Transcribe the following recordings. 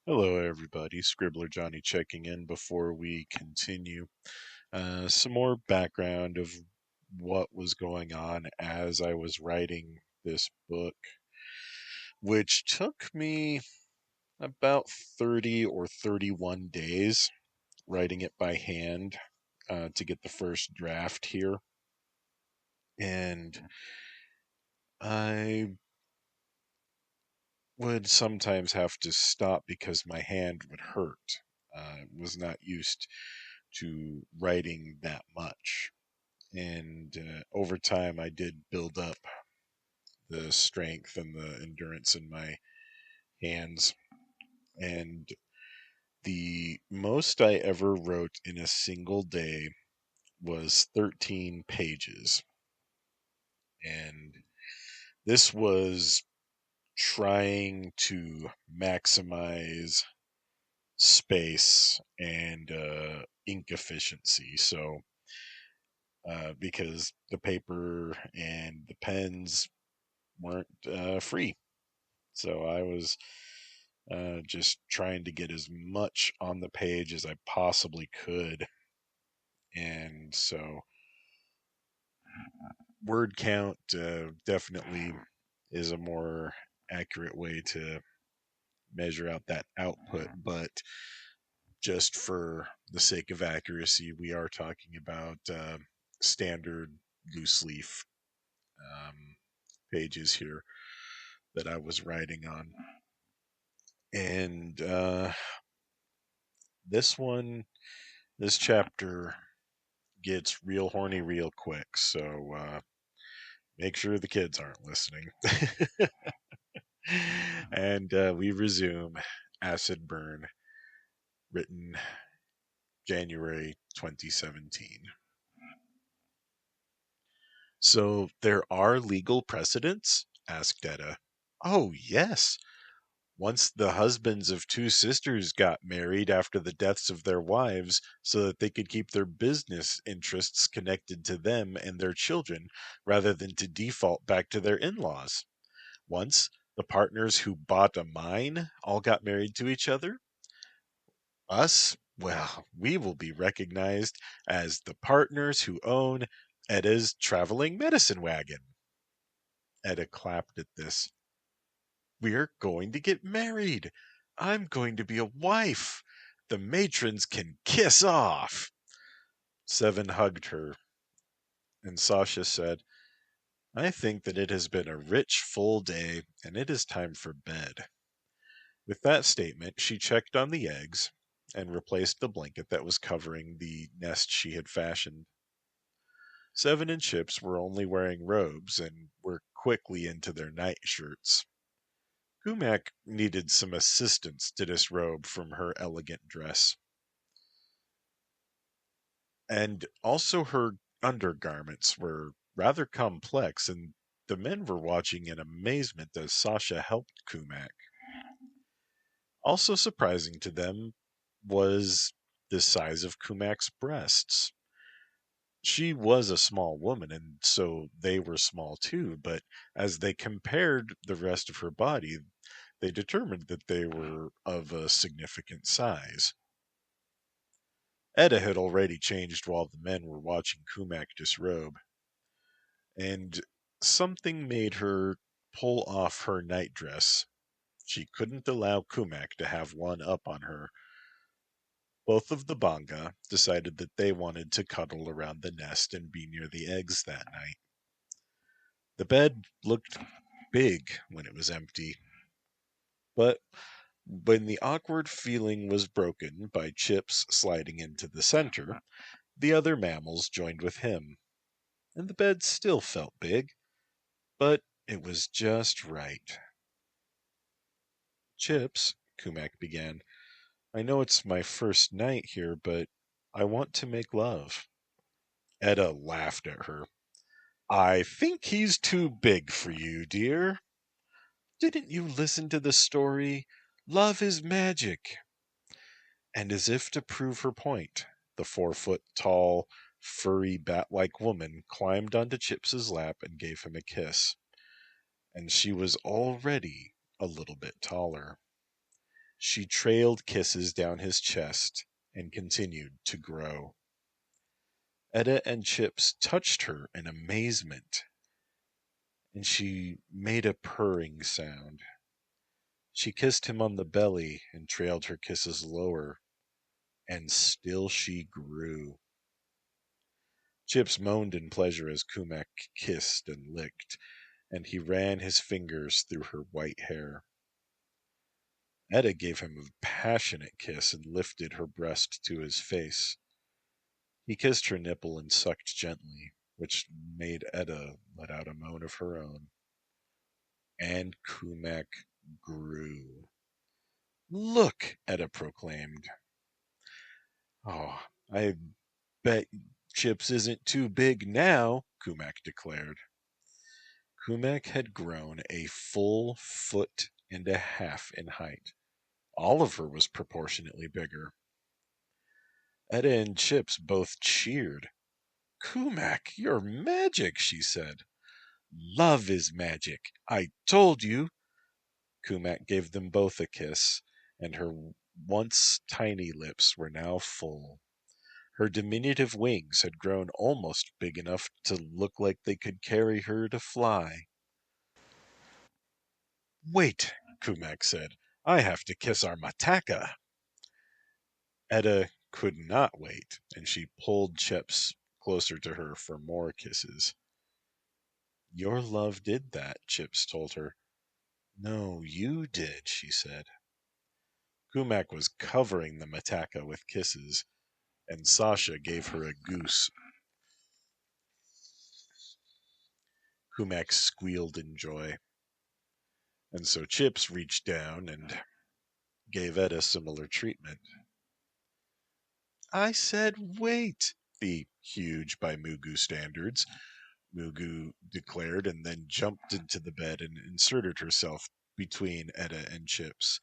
Hello, everybody. Scribbler Johnny checking in before we continue. Some more background of what was going on as I was writing this book, which took me about 30 or 31 days writing it by hand to get the first draft here. And I would sometimes have to stop because my hand would hurt. I was not used to writing that much. And over time, I did build up the strength and the endurance in my hands. And the most I ever wrote in a single day was 13 pages. And this was trying to maximize space and ink efficiency. So, because the paper and the pens weren't free. So I was just trying to get as much on the page as I possibly could. And so word count definitely is a more accurate way to measure out that output. But just for the sake of accuracy, we are talking about standard loose leaf um, pages here that I was writing on. And this one, this chapter gets real horny real quick. So make sure the kids aren't listening. And we resume Acid Burn, written January 2017. So there are legal precedents? Asked Etta. Oh, yes. Once the husbands of two sisters got married after the deaths of their wives so that they could keep their business interests connected to them and their children rather than to default back to their in laws. Once, the partners who bought a mine all got married to each other. Us, well, we will be recognized as the partners who own Etta's traveling medicine wagon. Etta clapped at this. We're going to get married. I'm going to be a wife. The matrons can kiss off. Seven hugged her, and Sasha said, I think that it has been a rich, full day, and it is time for bed. With that statement, she checked on the eggs and replaced the blanket that was covering the nest she had fashioned. Seven and Chips were only wearing robes and were quickly into their nightshirts. Kumak needed some assistance to disrobe from her elegant dress. And also her undergarments were rather complex, and the men were watching in amazement as Sasha helped Kumak. Also surprising to them was the size of Kumak's breasts. She was a small woman, and so they were small too, but as they compared the rest of her body, they determined that they were of a significant size. Etta had already changed while the men were watching Kumak disrobe, and something made her pull off her nightdress. She couldn't allow Kumak to have one up on her. Both of the Banga decided that they wanted to cuddle around the nest and be near the eggs that night. The bed looked big when it was empty, but when the awkward feeling was broken by Chips sliding into the center, the other mammals joined with him, and the bed still felt big, but it was just right. Chips, Kumak began, I know it's my first night here, but I want to make love. Etta laughed at her. I think he's too big for you, dear. Didn't you listen to the story? Love is magic. And as if to prove her point, the 4-foot tall, furry bat-like woman climbed onto Chips's lap and gave him a kiss. And she was already a little bit taller. She trailed kisses down his chest and continued to grow. Etta and Chips touched her in amazement, and she made a purring sound. She kissed him on the belly and trailed her kisses lower, and still she grew. Chips moaned in pleasure as Kumak kissed and licked, and he ran his fingers through her white hair. Etta gave him a passionate kiss and lifted her breast to his face. He kissed her nipple and sucked gently, which made Etta let out a moan of her own. And Kumak grew. "Look!" Etta proclaimed. "Oh, I bet Chips isn't too big now," Kumak declared. Kumak had grown a full foot and a half in height. Oliver was proportionately bigger. Etta and Chips both cheered. "Kumak, you're magic," she said. "Love is magic. I told you." Kumak gave them both a kiss, and her once tiny lips were now full. Her diminutive wings had grown almost big enough to look like they could carry her to fly. "Wait," Kumak said. "I have to kiss our Mataka." Etta could not wait, and she pulled Chips closer to her for more kisses. "Your love did that," Chips told her. "No, you did," she said. Kumak was covering the Mataka with kisses, and Sasha gave her a goose. Kumak squealed in joy. And so Chips reached down and gave Etta similar treatment. "I said wait," the huge by Mugu standards, Mugu declared, and then jumped into the bed and inserted herself between Etta and Chips.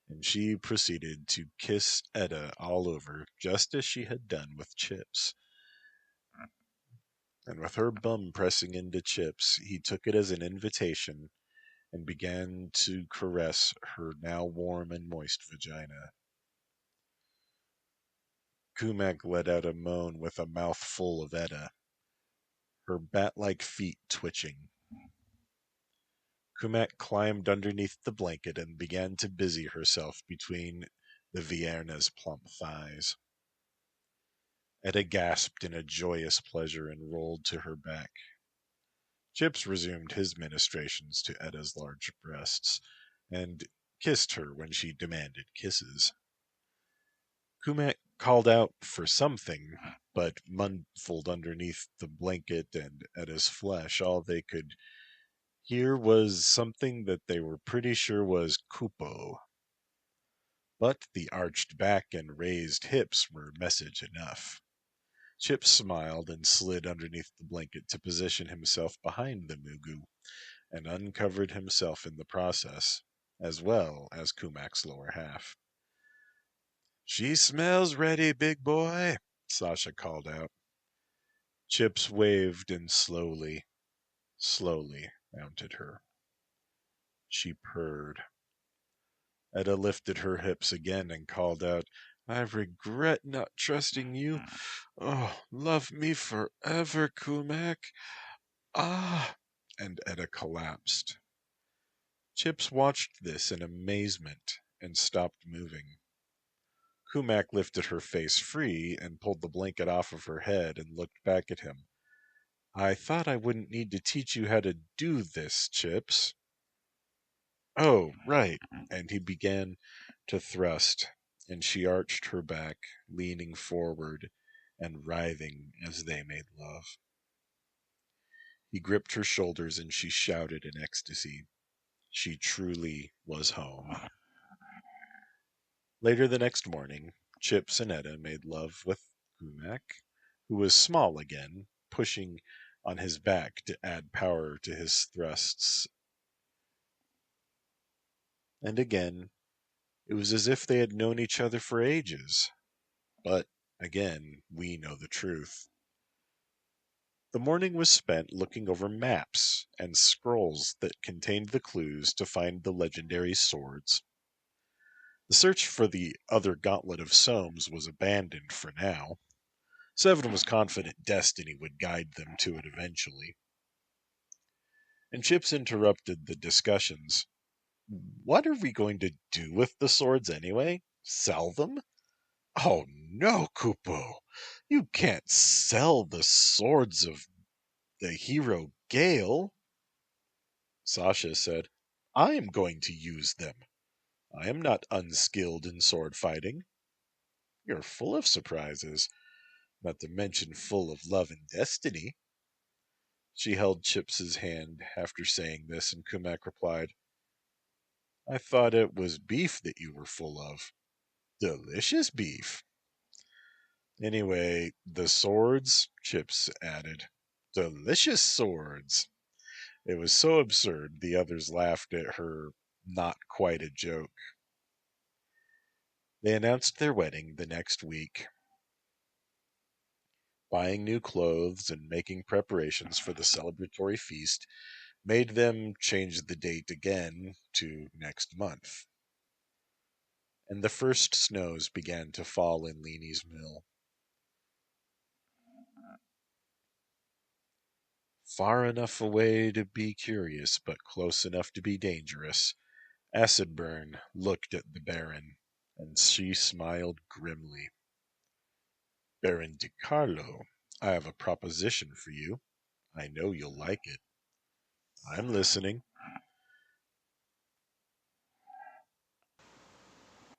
And she proceeded to kiss Etta all over, just as she had done with Chips. And with her bum pressing into Chips, he took it as an invitation and began to caress her now warm and moist vagina. Kumak let out a moan with a mouthful of Etta, her bat-like feet twitching. Kumak climbed underneath the blanket and began to busy herself between the Vierna's plump thighs. Etta gasped in a joyous pleasure and rolled to her back. Chips resumed his ministrations to Etta's large breasts, and kissed her when she demanded kisses. Kumak called out for something, but muffled underneath the blanket and Etta's flesh, all they could hear was something that they were pretty sure was Kupo. But the arched back and raised hips were message enough. Chip smiled and slid underneath the blanket to position himself behind the Mugu, and uncovered himself in the process, as well as Kumak's lower half. "She smells ready, big boy," Sasha called out. Chips waved and slowly mounted her. She purred. Etta lifted her hips again and called out, "I regret not trusting you. Oh, love me forever, Kumak. Ah!" And Etta collapsed. Chips watched this in amazement and stopped moving. Kumak lifted her face free and pulled the blanket off of her head and looked back at him. "I thought I wouldn't need to teach you how to do this, Chips." "Oh, right." And he began to thrust, and she arched her back, leaning forward and writhing as they made love. He gripped her shoulders and she shouted in ecstasy. She truly was home. Later the next morning, Chips and Etta made love with Kumak, who was small again, pushing on his back to add power to his thrusts. And again, it was as if they had known each other for ages. But, again, we know the truth. The morning was spent looking over maps and scrolls that contained the clues to find the legendary swords. The search for the other gauntlet of Soames was abandoned for now. Seven was confident destiny would guide them to it eventually. And Chips interrupted the discussions. What are we going to do with the swords anyway? Sell them? Oh no, Kupo! You can't sell the swords of the hero Gale. Sasha said, I am going to use them. I am not unskilled in sword fighting. You're full of surprises, not to mention full of love and destiny. She held Chips's hand after saying this, and Kumak replied, I thought it was beef that you were full of. Delicious beef. Anyway, the swords, Chips added. Delicious swords. It was so absurd the others laughed at her not quite a joke. They announced their wedding the next week. Buying new clothes and making preparations for the celebratory feast made them change the date again to next month. And the first snows began to fall in Leanie's mill. Far enough away to be curious, but close enough to be dangerous, Acidburn looked at the Baron, and she smiled grimly. Baron Di Carlo, I have a proposition for you. I know you'll like it. I'm listening.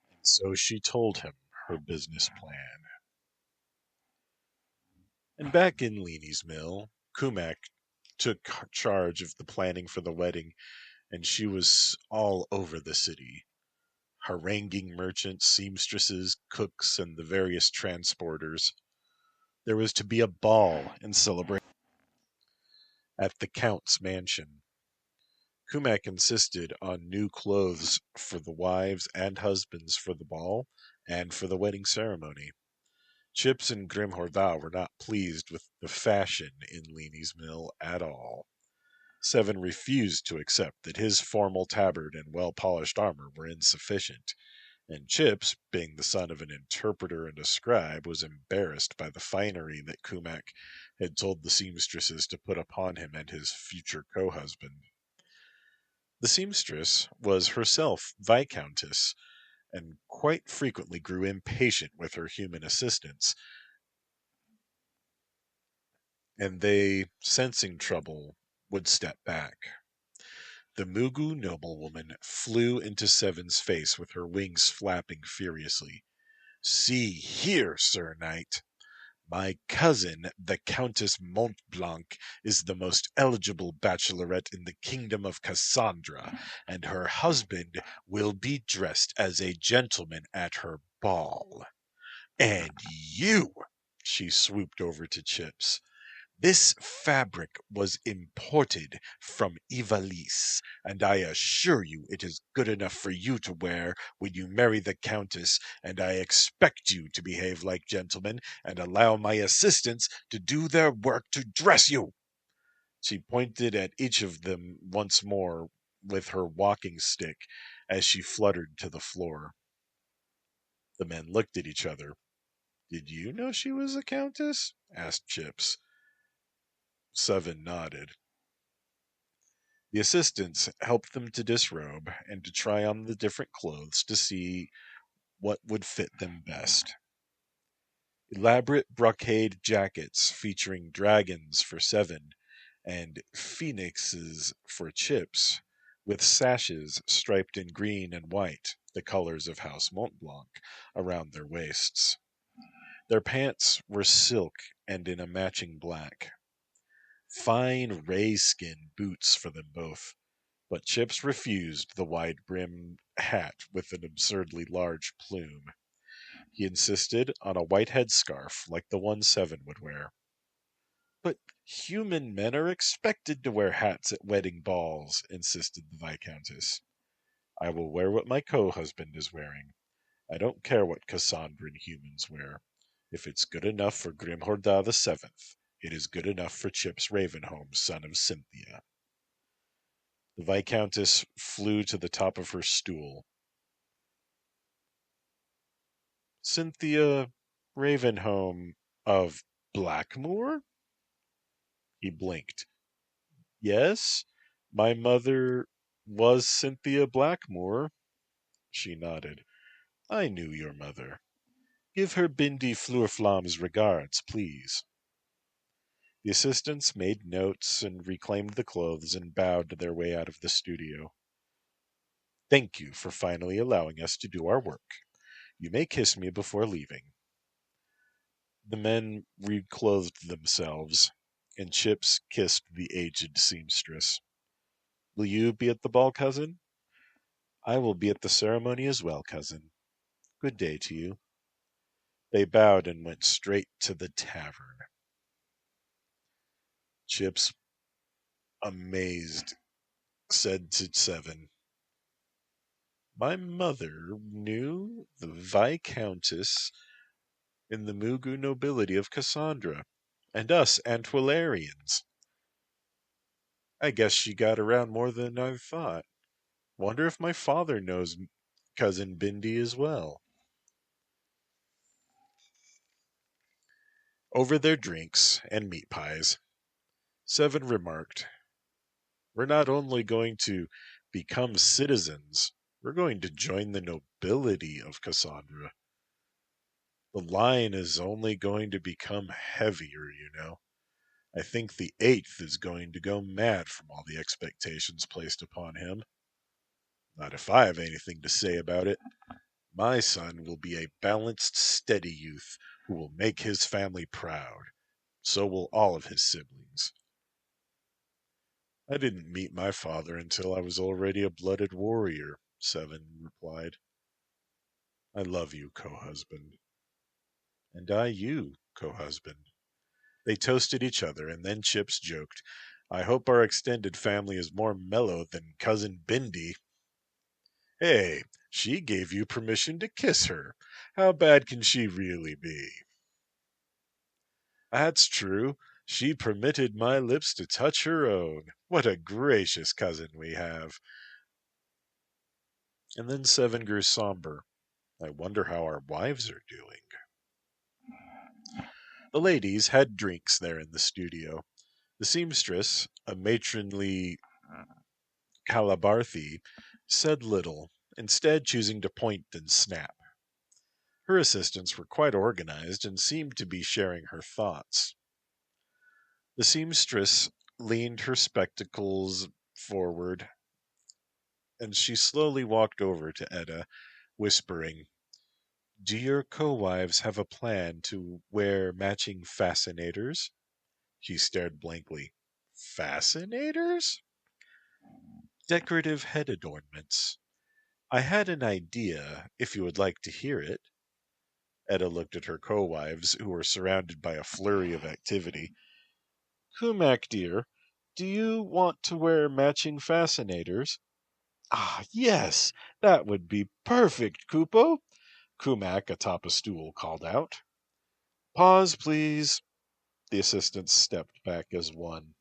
And so she told him her business plan. And back in Leanie's mill, Kumak took charge of the planning for the wedding, and she was all over the city, haranguing merchants, seamstresses, cooks, and the various transporters. There was to be a ball and celebration at the Count's mansion. Kumak insisted on new clothes for the wives and husbands for the ball and for the wedding ceremony. Chips and Grimhorda were not pleased with the fashion in Leanie's mill at all. Seven refused to accept that his formal tabard and well-polished armor were insufficient, and Chips, being the son of an interpreter and a scribe, was embarrassed by the finery that Kumak had told the seamstresses to put upon him and his future co-husband. The seamstress was herself Viscountess, and quite frequently grew impatient with her human assistants, and they, sensing trouble, would step back. The Mugu noblewoman flew into Seven's face with her wings flapping furiously. See here, Sir Knight. My cousin, the Countess Montblanc, is the most eligible bachelorette in the kingdom of Cassandra, and her husband will be dressed as a gentleman at her ball. And you, she swooped over to Chips, this fabric was imported from Ivalice, and I assure you it is good enough for you to wear when you marry the Countess, and I expect you to behave like gentlemen and allow my assistants to do their work to dress you. She pointed at each of them once more with her walking stick as she fluttered to the floor. The men looked at each other. Did you know she was a countess? Asked Chips. Seven nodded. The assistants helped them to disrobe and to try on the different clothes to see what would fit them best. Elaborate brocade jackets featuring dragons for Seven and phoenixes for Chips, with sashes striped in green and white, the colors of House Montblanc, around their waists. Their pants were silk and in a matching black. Fine ray-skin boots for them both, but Chips refused the wide-brimmed hat with an absurdly large plume. He insisted on a white headscarf like the one Seven would wear. But human men are expected to wear hats at wedding balls, insisted the Viscountess. I will wear what my co-husband is wearing. I don't care what Cassandran humans wear. If it's good enough for Grimhorda the Seventh, it is good enough for Chips Ravenholm, son of Cynthia. The Viscountess flew to the top of her stool. Cynthia Ravenholm of Blackmoor? He blinked. Yes, my mother was Cynthia Blackmoor. She nodded. I knew your mother. Give her Bindi Flurflam's regards, please. The assistants made notes and reclaimed the clothes and bowed their way out of the studio. Thank you for finally allowing us to do our work. You may kiss me before leaving. The men reclothed themselves, and Chips kissed the aged seamstress. Will you be at the ball, cousin? I will be at the ceremony as well, cousin. Good day to you. They bowed and went straight to the tavern. Chips, amazed, said to Seven, my mother knew the Viscountess in the Mugu nobility of Cassandra, and us Antiquarians. I guess she got around more than I thought. Wonder if my father knows cousin Bindi as well. Over their drinks and meat pies, Seven remarked, we're not only going to become citizens, we're going to join the nobility of Cassandra. The line is only going to become heavier, you know. I think the eighth is going to go mad from all the expectations placed upon him. Not if I have anything to say about it. My son will be a balanced, steady youth who will make his family proud. So will all of his siblings. I didn't meet my father until I was already a blooded warrior, Seven replied. I love you, co-husband. And I you, co-husband. They toasted each other, and then Chips joked, I hope our extended family is more mellow than cousin Bindi. Hey, she gave you permission to kiss her. How bad can she really be? That's true. She permitted my lips to touch her own. What a gracious cousin we have. And then Seven grew somber. I wonder how our wives are doing. The ladies had drinks there in the studio. The seamstress, a matronly Calabarthy, said little, instead choosing to point and snap. Her assistants were quite organized and seemed to be sharing her thoughts. The seamstress leaned her spectacles forward, and she slowly walked over to Etta, whispering, Do your co-wives have a plan to wear matching fascinators? He stared blankly. Fascinators? Decorative head adornments. I had an idea, if you would like to hear it. Etta looked at her co-wives, who were surrounded by a flurry of activity. Kumak, dear, do you want to wear matching fascinators? Ah, yes, that would be perfect, Kupo. Kumak, atop a stool, called out. Pause, please. The assistants stepped back as one.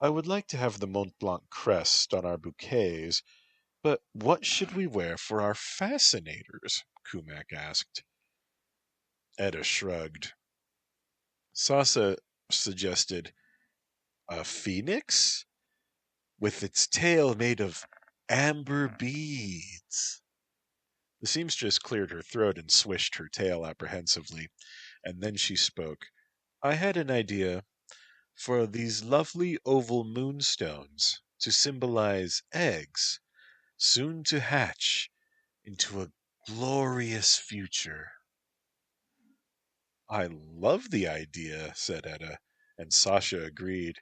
I would like to have the Montblanc crest on our bouquets, but what should we wear for our fascinators? Kumak asked. Etta shrugged. Sasa suggested, a phoenix? With its tail made of amber beads. The seamstress cleared her throat and swished her tail apprehensively, and then she spoke. I had an idea for these lovely oval moonstones to symbolize eggs, soon to hatch into a glorious future. I love the idea, said Etta, and Sasha agreed.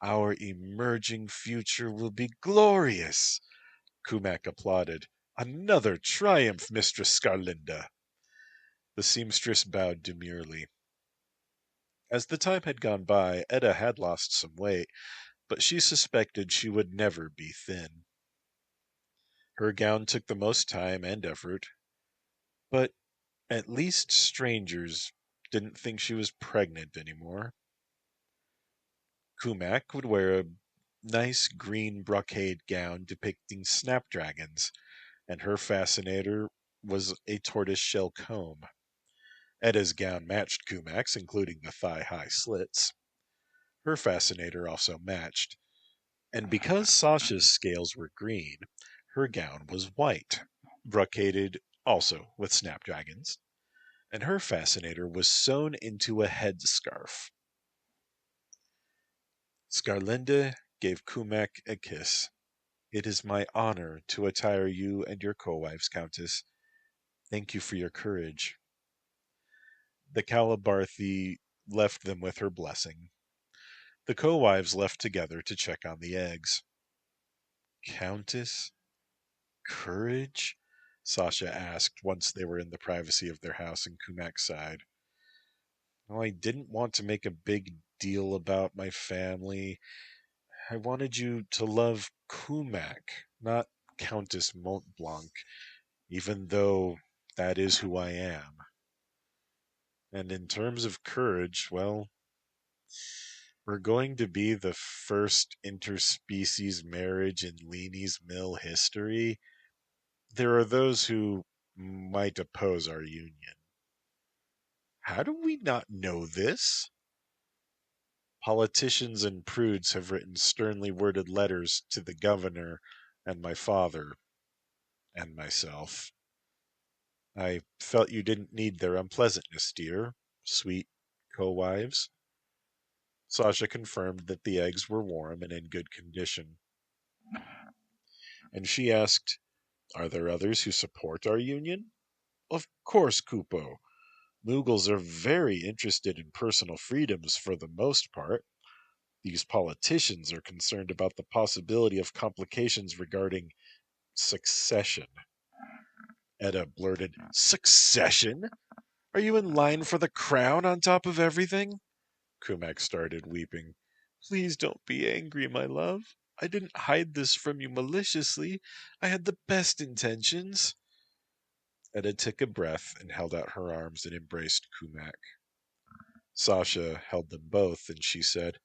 Our emerging future will be glorious. Kumak applauded. Another triumph, Mistress Scarlinda. The seamstress bowed demurely. As the time had gone by, Etta had lost some weight, but she suspected she would never be thin. Her gown took the most time and effort, but at least strangers didn't think she was pregnant anymore. Kumak would wear a nice green brocade gown depicting snapdragons, and her fascinator was a tortoiseshell comb. Edda's gown matched Kumak's, including the thigh-high slits. Her fascinator also matched, and because Sasha's scales were green, her gown was white, brocaded also with snapdragons, and her fascinator was sewn into a headscarf. Skarlinde gave Kumak a kiss. "It is my honor to attire you and your co-wives, Countess. Thank you for your courage." The Calabarthi left them with her blessing. The co-wives left together to check on the eggs. "Countess? Courage?" Sasha asked once they were in the privacy of their house and Kumak sighed. "Oh, I didn't want to make a big deal about my family. I wanted you to love Kumak, not Countess Montblanc, even though that is who I am. And in terms of courage, well, we're going to be the first interspecies marriage in Leanie's Mill history. There are those who might oppose our union." "How do we not know this?" "Politicians and prudes have written sternly worded letters to the governor and my father and myself. I felt you didn't need their unpleasantness, dear, sweet co-wives." Sasha confirmed that the eggs were warm and in good condition. And she asked, "Are there others who support our union?" "Of course, Kupo. Mughals are very interested in personal freedoms for the most part. These politicians are concerned about the possibility of complications regarding succession." Edda blurted, "Succession? Are you in line for the crown on top of everything?" Kumak started weeping. "Please don't be angry, my love. I didn't hide this from you maliciously. I had the best intentions." Edda took a breath and held out her arms and embraced Kumak. Sasha held them both, and she said,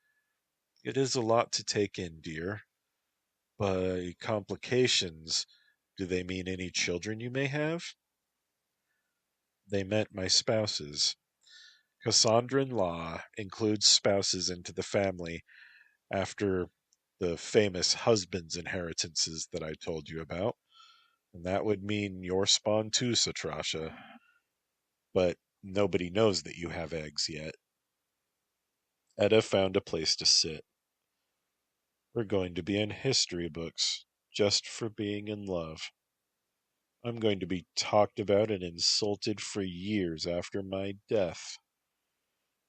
"It is a lot to take in, dear. By complications, do they mean any children you may have?" They meant my spouses. Cassandran law includes spouses into the family after the famous husband's inheritances that I told you about. And that would mean your spawn too, Satrasha. But nobody knows that you have eggs yet. Edda found a place to sit. "We're going to be in history books just for being in love. I'm going to be talked about and insulted for years after my death.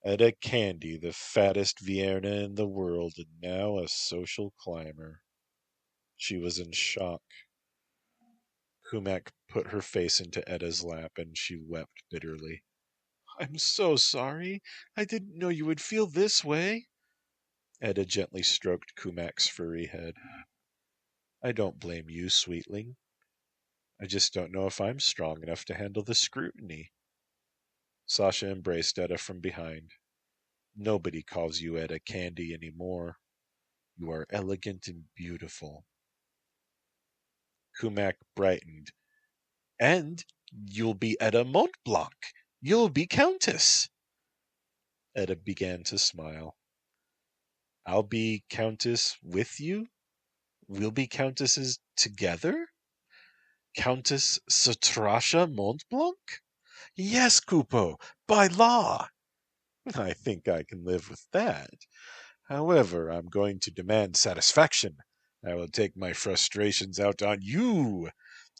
Edda Candy, the fattest Vierna in the world, and now a social climber." She was in shock. Kumak put her face into Edda's lap, and she wept bitterly. "I'm so sorry. I didn't know you would feel this way." Edda gently stroked Kumak's furry head. "I don't blame you, sweetling. I just don't know if I'm strong enough to handle the scrutiny." Sasha embraced Edda from behind. "Nobody calls you Edda Candy anymore. You are elegant and beautiful." Kumak brightened. "And you'll be Edda Montblanc. You'll be countess." Edda began to smile. "I'll be countess with you? We'll be countesses together? Countess Satrasha Montblanc? Yes, Kupo, by law." "I think I can live with that. However, I'm going to demand satisfaction. I will take my frustrations out on you."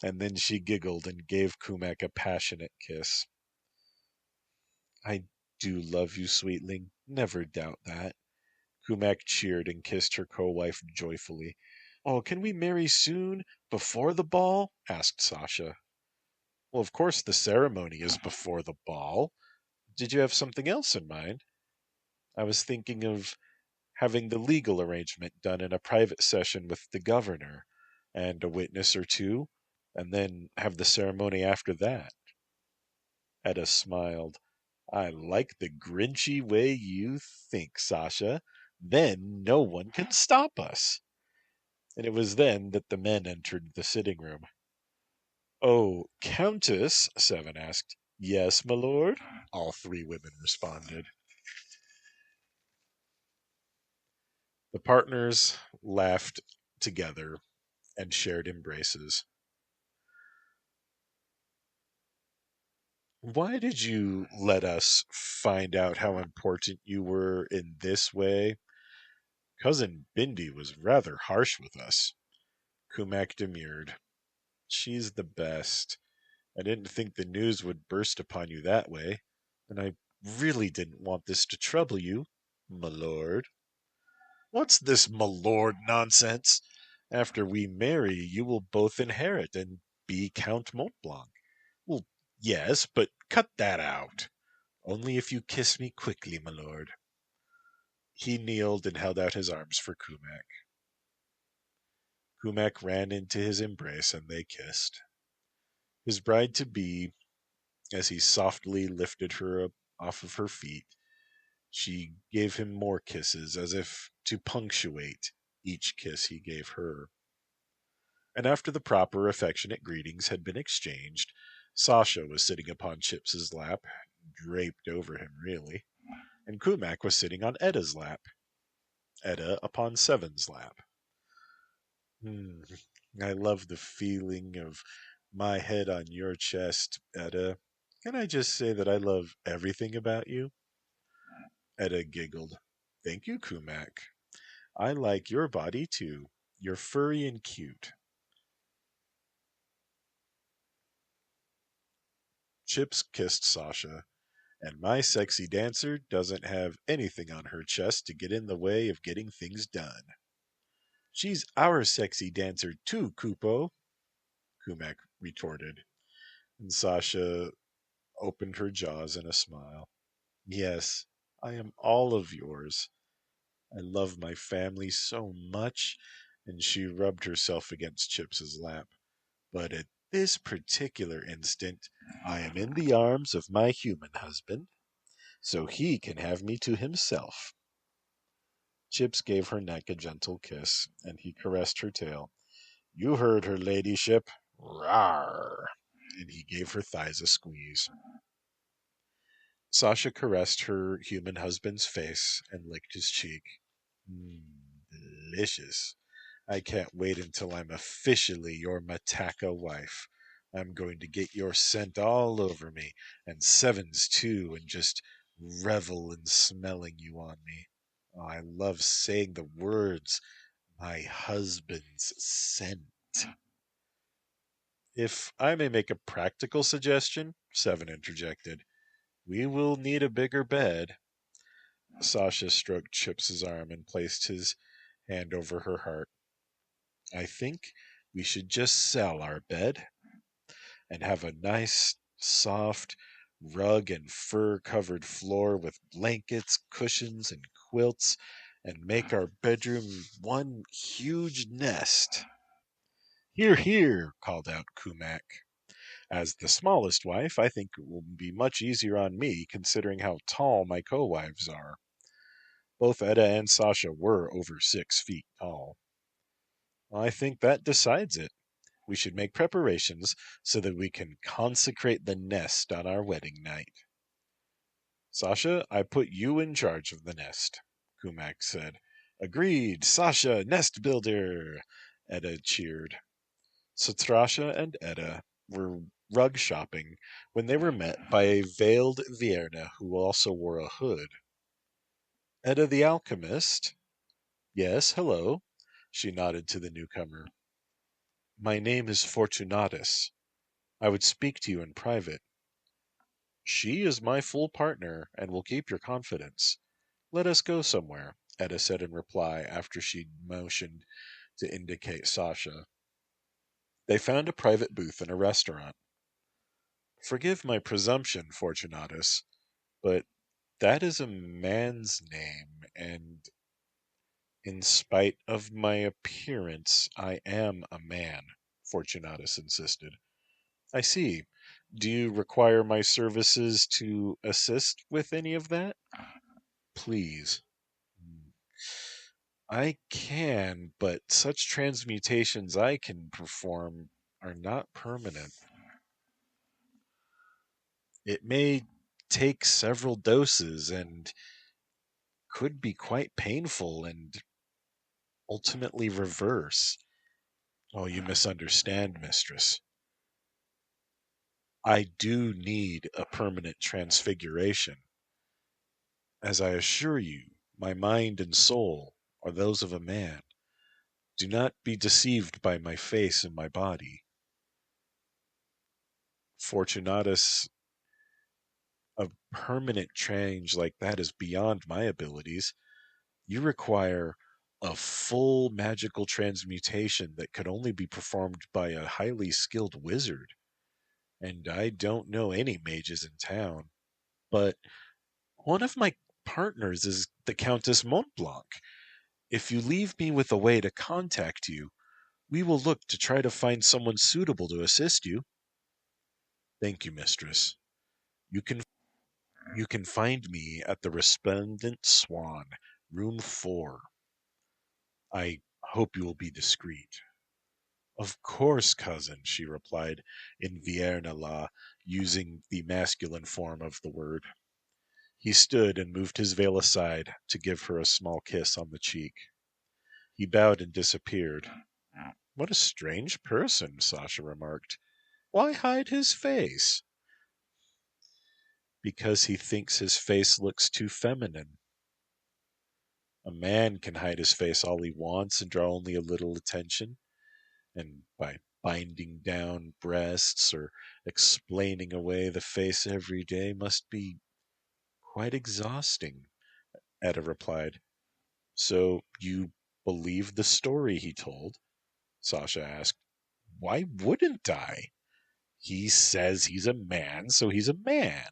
And then she giggled and gave Kumak a passionate kiss. "I do love you, sweetling. Never doubt that." Kumak cheered and kissed her co-wife joyfully. "Oh, can we marry soon? Before the ball?" asked Sasha. "Well, of course the ceremony is before the ball. Did you have something else in mind?" "I was thinking of having the legal arrangement done in a private session with the governor, and a witness or two, and then have the ceremony after that." Edda smiled. "I like the grinchy way you think, Sasha. Then no one can stop us." And it was then that the men entered the sitting room. Oh, countess, Seven asked. Yes, my lord, all three women responded. The partners laughed together and shared embraces. Why did you let us find out how important you were in this way? Cousin Bindi was rather harsh with us. Kumak demurred. She's the best. I didn't think the news would burst upon you that way, and I really didn't want this to trouble you, my lord. What's this my lord nonsense? After we marry, you will both inherit and be Count Montblanc. Well, yes, but cut that out. Only if you kiss me quickly, my lord. He kneeled and held out his arms for Kumak. Kumak ran into his embrace and they kissed. His bride to be, as he softly lifted her up off of her feet, she gave him more kisses as if to punctuate each kiss he gave her. And after the proper affectionate greetings had been exchanged, Sasha was sitting upon Chips's lap, draped over him really, and Kumak was sitting on Edda's lap, Edda upon Seven's lap. Hmm, I love the feeling of my head on your chest, Edda. Can I just say that I love everything about you? Edda giggled. Thank you, Kumak. I like your body too. You're furry and cute. Chips kissed Sasha, and my sexy dancer doesn't have anything on her chest to get in the way of getting things done. She's our sexy dancer too, Kupo, Kumak retorted, and Sasha opened her jaws in a smile. Yes, I am all of yours. I love my family so much, and she rubbed herself against Chips's lap. But at this particular instant, I am in the arms of my human husband, so he can have me to himself. Chips gave her neck a gentle kiss, and he caressed her tail. You heard her ladyship. Rawr! And he gave her thighs a squeeze. Sasha caressed her human husband's face and licked his cheek. Delicious. I can't wait until I'm officially your Mataka wife. I'm going to get your scent all over me, and Seven's too, and just revel in smelling you on me. Oh, I love saying the words, my husband's scent. If I may make a practical suggestion, Seven interjected, we will need a bigger bed. Sasha stroked Chips's arm and placed his hand over her heart. I think we should just sell our bed and have a nice, soft, rug and fur covered floor with blankets, cushions, and quilts, and make our bedroom one huge nest. Hear, hear, called out Kumak. As the smallest wife, I think it will be much easier on me, considering how tall my co wives are. Both Edda and Sasha were over 6 feet tall. I think that decides it. We should make preparations so that we can consecrate the nest on our wedding night. Sasha, I put you in charge of the nest, Kumak said. Agreed, Sasha, nest builder, Edda cheered. Satrasha and Edda were rug shopping when they were met by a veiled Vierna who also wore a hood. Edda the alchemist? Yes, hello. She nodded to the newcomer. My name is Fortunatus. I would speak to you in private. She is my full partner and will keep your confidence. Let us go somewhere, Edda said in reply after she motioned to indicate Sasha. They found a private booth in a restaurant. Forgive my presumption, Fortunatus, but that is a man's name, and in spite of my appearance, I am a man, Fortunatus insisted. I see. Do you require my services to assist with any of that? Please. I can, but such transmutations I can perform are not permanent. It may take several doses and could be quite painful and ultimately reverse. Oh, you misunderstand, mistress. I do need a permanent transfiguration. As I assure you, my mind and soul are those of a man. Do not be deceived by my face and my body. Fortunatus, a permanent change like that is beyond my abilities. You require a full magical transmutation that could only be performed by a highly skilled wizard, and I don't know any mages in town. But one of my partners is the Countess Montblanc. If you leave me with a way to contact you, we will look to try to find someone suitable to assist you. Thank you, mistress. You can you can find me at the Resplendent Swan, room 4. I hope you will be discreet. Of course, cousin, she replied in Vierna law, using the masculine form of the word. He stood and moved his veil aside to give her a small kiss on the cheek. He bowed and disappeared. What a strange person, Sasha remarked. Why hide his face? Because he thinks his face looks too feminine. A man can hide his face all he wants and draw only a little attention, and by binding down breasts or explaining away the face every day must be quite exhausting, Etta replied. So you believe the story he told? Sasha asked. Why wouldn't I? He says he's a man, so he's a man.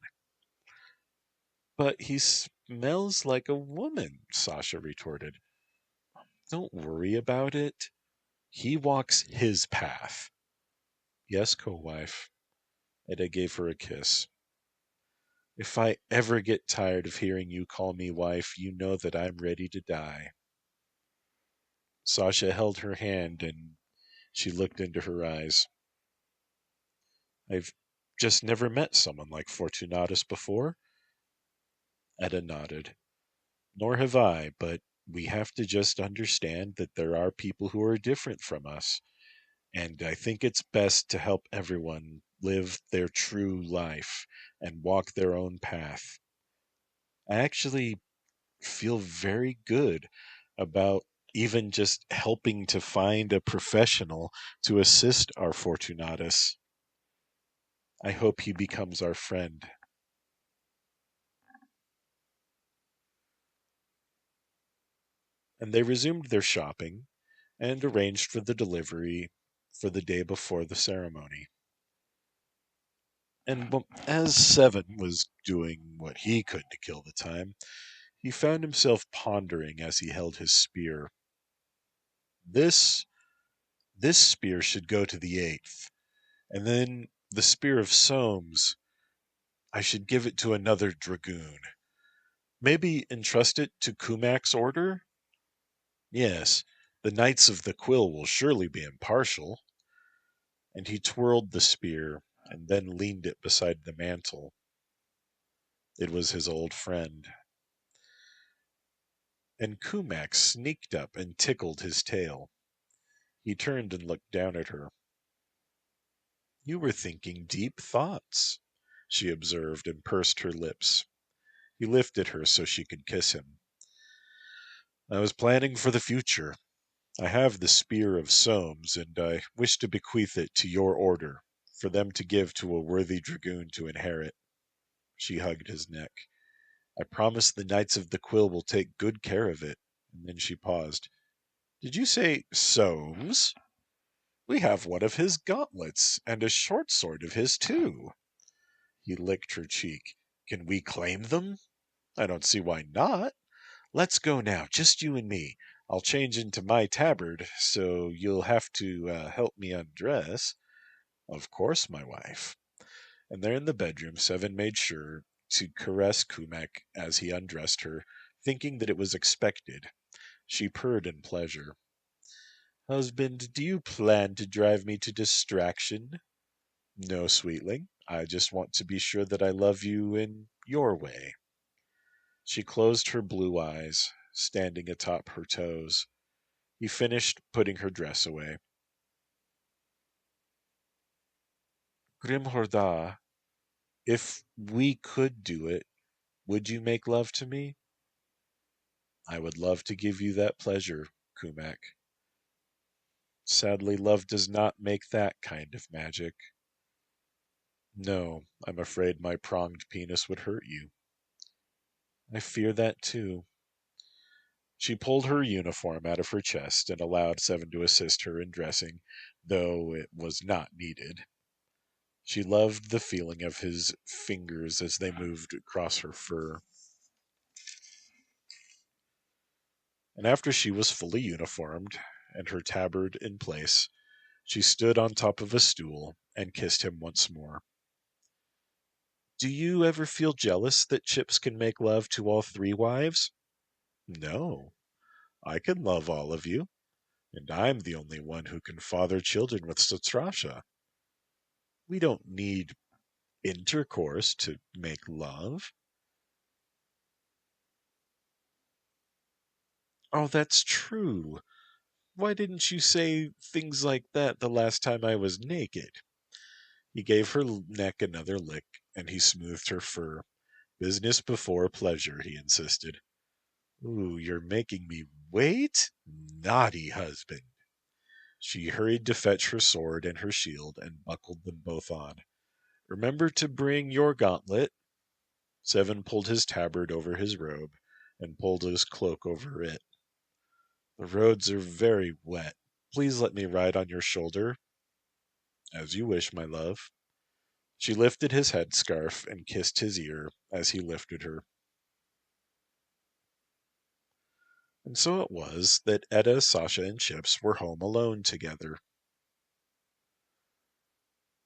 But he smells like a woman, Sasha retorted. Don't worry about it. He walks his path. Yes, co-wife. Eda gave her a kiss. If I ever get tired of hearing you call me wife, you know that I'm ready to die. Sasha held her hand and she looked into her eyes. I've just never met someone like Fortunatus before. Eda nodded. Nor have I, but we have to just understand that there are people who are different from us. And I think it's best to help everyone live their true life and walk their own path. I actually feel very good about even just helping to find a professional to assist our Fortunatus. I hope he becomes our friend. And they resumed their shopping and arranged for the delivery for the day before the ceremony. And as Seven was doing what he could to kill the time, he found himself pondering as he held his spear. This this spear should go to the 8th, and then the spear of Soames, I should give it to another dragoon. Maybe entrust it to Kumak's order? Yes, the Knights of the Quill will surely be impartial. And he twirled the spear and then leaned it beside the mantle. It was his old friend. And Kumak sneaked up and tickled his tail. He turned and looked down at her. You were thinking deep thoughts, she observed and pursed her lips. He lifted her so she could kiss him. I was planning for the future. I have the spear of Soames, and I wish to bequeath it to your order, for them to give to a worthy dragoon to inherit. She hugged his neck. I promise the Knights of the Quill will take good care of it. And then she paused. Did you say Soames? We have one of his gauntlets, and a short sword of his, too. He licked her cheek. Can we claim them? I don't see why not. Let's go now, just you and me. I'll change into my tabard, so you'll have to help me undress. Of course, my wife. And there in the bedroom, Seven made sure to caress Kumak as he undressed her, thinking that it was expected. She purred in pleasure. Husband, do you plan to drive me to distraction? No, sweetling. I just want to be sure that I love you in your way. She closed her blue eyes, standing atop her toes. He finished putting her dress away. Grimhorda, if we could do it, would you make love to me? I would love to give you that pleasure, Kumak. Sadly, love does not make that kind of magic. No, I'm afraid my pronged penis would hurt you. I fear that too. She pulled her uniform out of her chest and allowed Seven to assist her in dressing, though it was not needed. She loved the feeling of his fingers as they moved across her fur. And after she was fully uniformed and her tabard in place, she stood on top of a stool and kissed him once more. Do you ever feel jealous that Chips can make love to all three wives? No, I can love all of you, and I'm the only one who can father children with Satrasha. We don't need intercourse to make love. Oh, that's true. Why didn't you say things like that the last time I was naked? He gave her neck another lick, and he smoothed her fur. Business before pleasure, he insisted. Ooh, you're making me wait? Naughty husband. She hurried to fetch her sword and her shield and buckled them both on. Remember to bring your gauntlet. Seven pulled his tabard over his robe and pulled his cloak over it. The roads are very wet. Please let me ride on your shoulder. As you wish, my love. She lifted his headscarf and kissed his ear as he lifted her. And so it was that Etta, Sasha, and Chips were home alone together.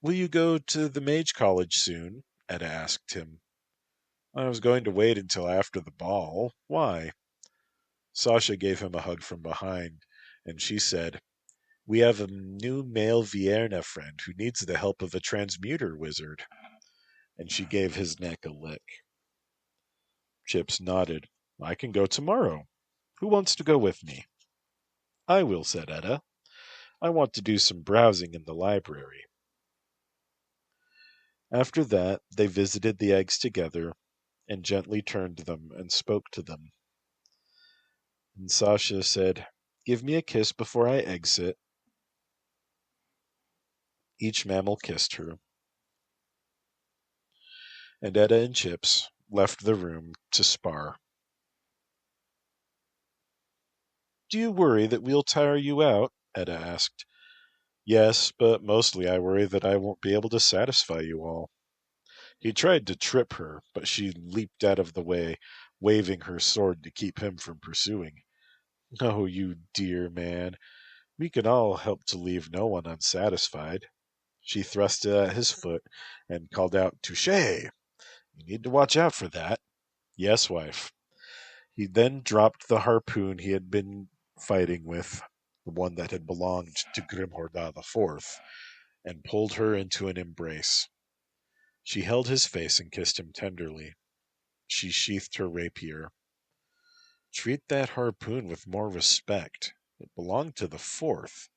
Will you go to the mage college soon? Etta asked him. I was going to wait until after the ball. Why? Sasha gave him a hug from behind, and she said, We have a new male Vierna friend who needs the help of a transmuter wizard. And she gave his neck a lick. Chips nodded. I can go tomorrow. Who wants to go with me? I will, said Etta. I want to do some browsing in the library. After that, they visited the eggs together and gently turned them and spoke to them. And Sasha said, Give me a kiss before I exit. Each mammal kissed her. And Etta and Chips left the room to spar. Do you worry that we'll tire you out? Etta asked. Yes, but mostly I worry that I won't be able to satisfy you all. He tried to trip her, but she leaped out of the way, waving her sword to keep him from pursuing. Oh, you dear man. We can all help to leave no one unsatisfied. She thrust it at his foot and called out, Touché! You need to watch out for that. Yes, wife. He then dropped the harpoon he had been fighting with, the one that had belonged to Grimhorda IV, and pulled her into an embrace. She held his face and kissed him tenderly. She sheathed her rapier. Treat that harpoon with more respect. It belonged to the fourth.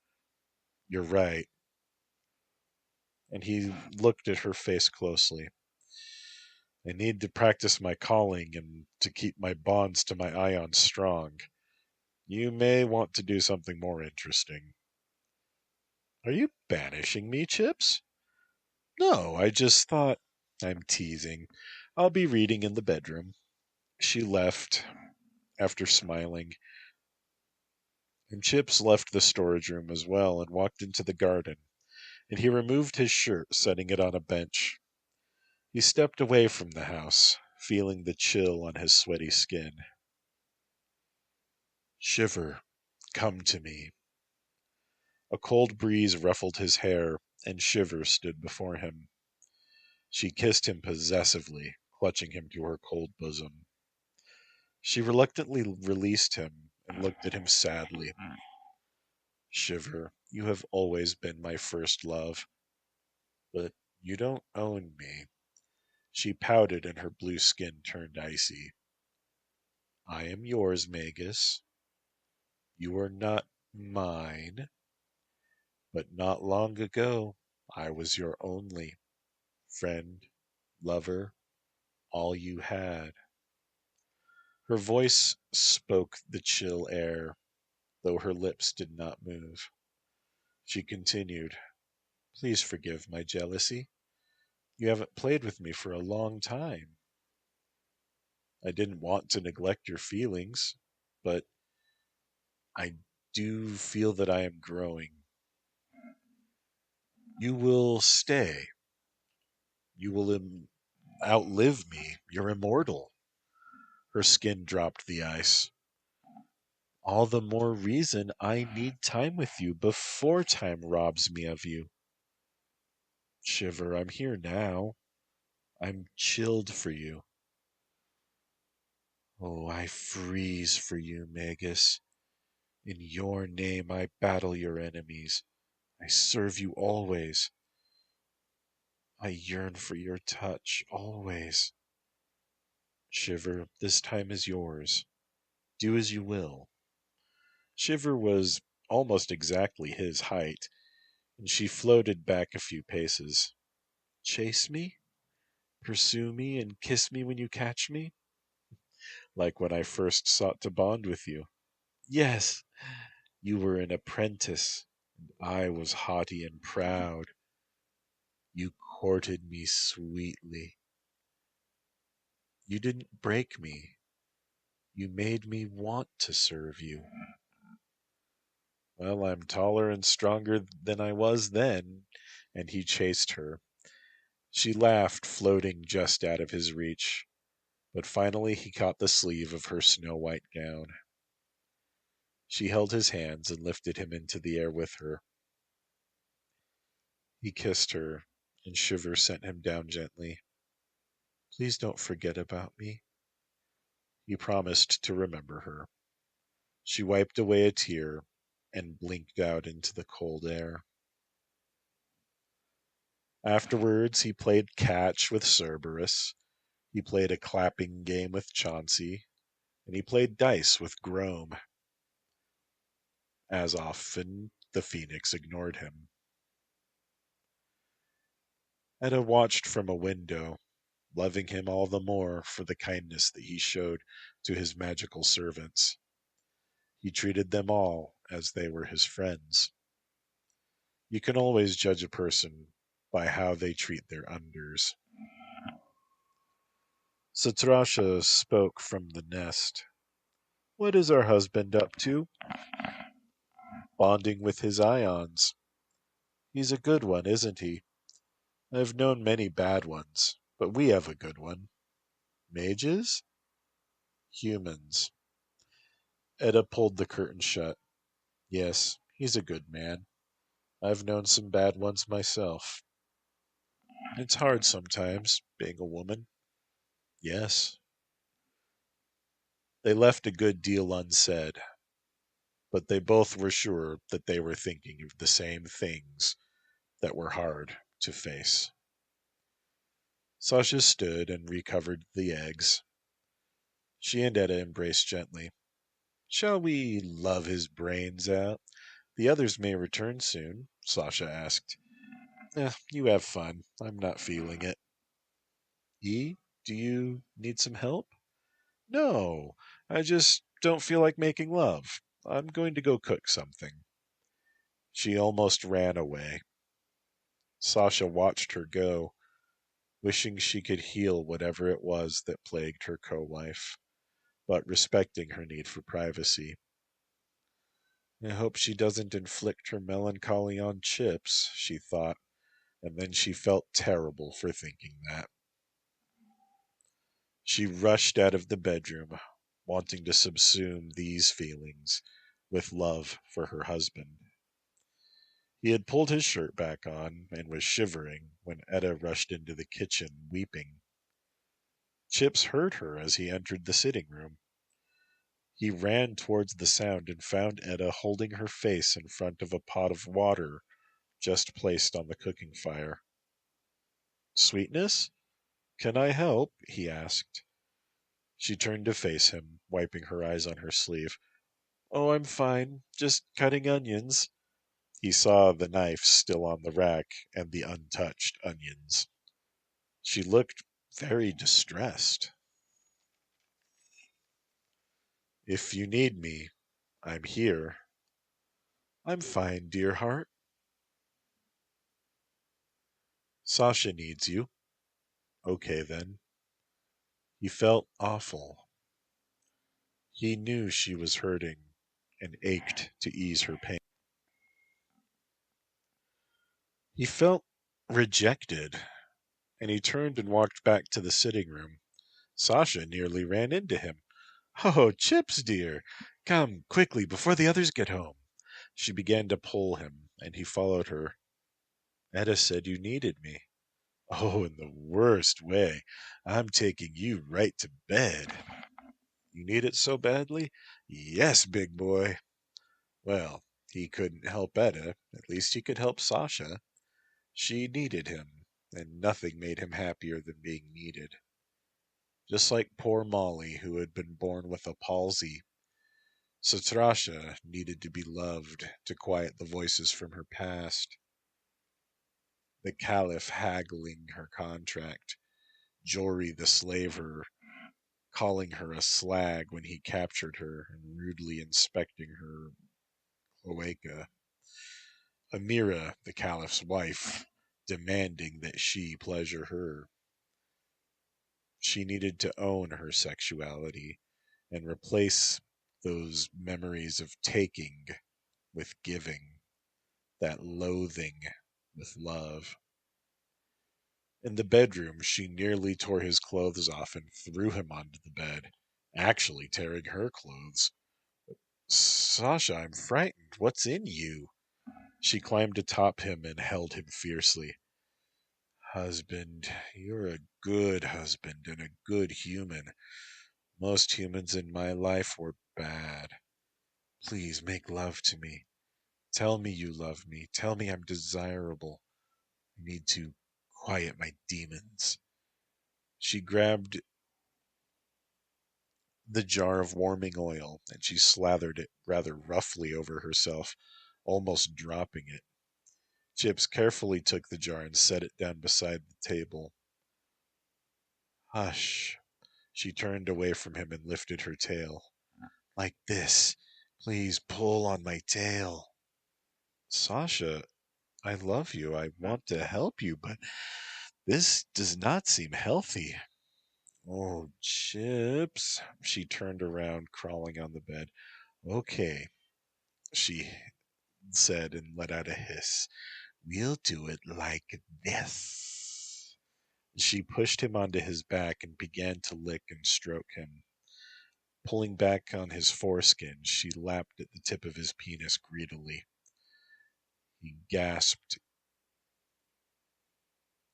You're right. And he looked at her face closely. I need to practice my calling and to keep my bonds to my ions strong. You may want to do something more interesting. Are you banishing me, Chips? No, I just thought... I'm teasing. I'll be reading in the bedroom. She left, after smiling, and Chips left the storage room as well and walked into the garden, and he removed his shirt, setting it on a bench. He stepped away from the house, feeling the chill on his sweaty skin. Shiver, come to me. A cold breeze ruffled his hair, and Shiver stood before him. She kissed him possessively, clutching him to her cold bosom. She reluctantly released him and looked at him sadly. Shiver, you have always been my first love, but You don't own me. She pouted and her blue skin turned icy. I am yours, Magus. You are not mine, but not long ago I was your only friend, lover, all you had. Her voice spoke the chill air, though her lips did not move. She continued, Please forgive my jealousy. You haven't played with me for a long time. I didn't want to neglect your feelings, but I do feel that I am growing. You will stay. You will outlive me. You're immortal. Her skin dropped the ice. All the more reason I need time with you before time robs me of you. Shiver, I'm here now. I'm chilled for you. Oh, I freeze for you, Magus. In your name I battle your enemies. I serve you always. I yearn for your touch, always. Shiver, this time is yours. Do as you will. Shiver was almost exactly his height, and she floated back a few paces. Chase me? Pursue me and kiss me when you catch me? Like when I first sought to bond with you. Yes, you were an apprentice, and I was haughty and proud. You courted me sweetly. You didn't break me. You made me want to serve you. Well, I'm taller and stronger than I was then, and he chased her. She laughed, floating just out of his reach, but finally he caught the sleeve of her snow-white gown. She held his hands and lifted him into the air with her. He kissed her, and Shiver sent him down gently. Please don't forget about me. He promised to remember her. She wiped away a tear and blinked out into the cold air. Afterwards, he played catch with Cerberus. He played a clapping game with Chauncey, and he played dice with Grome. As often, the Phoenix ignored him. Etta watched from a window, loving him all the more for the kindness that he showed to his magical servants. He treated them all as they were his friends. You can always judge a person by how they treat their unders. Satrasha spoke from the nest. What is our husband up to? Bonding with his ions. He's a good one, isn't he? I've known many bad ones, but we have a good one. Mages? Humans. Etta pulled the curtain shut. Yes, he's a good man. I've known some bad ones myself. It's hard sometimes, being a woman. Yes. They left a good deal unsaid, but they both were sure that they were thinking of the same things that were hard to face. Sasha stood and recovered the eggs. She and Etta embraced gently. Shall we love his brains out? The others may return soon, Sasha asked. You have fun. I'm not feeling it. E, do you need some help? No, I just don't feel like making love. I'm going to go cook something. She almost ran away. Sasha watched her go, wishing she could heal whatever it was that plagued her co-wife, but respecting her need for privacy. I hope she doesn't inflict her melancholy on Chips, she thought, and then she felt terrible for thinking that. She rushed out of the bedroom, wanting to subsume these feelings with love for her husband. He had pulled his shirt back on and was shivering when Etta rushed into the kitchen, weeping. Chips heard her as he entered the sitting room. He ran towards the sound and found Etta holding her face in front of a pot of water just placed on the cooking fire. Sweetness? Can I help? He asked. She turned to face him, wiping her eyes on her sleeve. Oh, I'm fine. Just cutting onions. He saw the knife still on the rack and the untouched onions. She looked very distressed. If you need me, I'm here. I'm fine, dear heart. Sasha needs you. Okay, then. He felt awful. He knew she was hurting and ached to ease her pain. He felt rejected, and he turned and walked back to the sitting room. Sasha nearly ran into him. Oh, Chips, dear, come quickly before the others get home. She began to pull him, and he followed her. Etta said you needed me. Oh, in the worst way. I'm taking you right to bed. You need it so badly? Yes, big boy. Well, he couldn't help Etta. At least he could help Sasha. She needed him, and nothing made him happier than being needed. Just like poor Molly, who had been born with a palsy. Satrasha needed to be loved to quiet the voices from her past. The Caliph haggling her contract. Jory the slaver calling her a slag when he captured her and rudely inspecting her cloaca. Amira, the Caliph's wife, demanding that she pleasure her. She needed to own her sexuality and replace those memories of taking with giving, that loathing with love. In the bedroom, she nearly tore his clothes off and threw him onto the bed, actually tearing her clothes. Sasha, I'm frightened. What's in you? She climbed atop him and held him fiercely. Husband, you're a good husband and a good human. Most humans in my life were bad. Please make love to me. Tell me you love me. Tell me I'm desirable. I need to quiet my demons. She grabbed the jar of warming oil and she slathered it rather roughly over herself, almost dropping it. Chips carefully took the jar and set it down beside the table. Hush. She turned away from him and lifted her tail. Like this. Please pull on my tail. Sasha, I love you. I want to help you, but this does not seem healthy. Oh, Chips. She turned around, crawling on the bed. Okay, she said and let out a hiss. We'll do it like this. She pushed him onto his back and began to lick and stroke him. Pulling back on his foreskin, she lapped at the tip of his penis greedily. He gasped,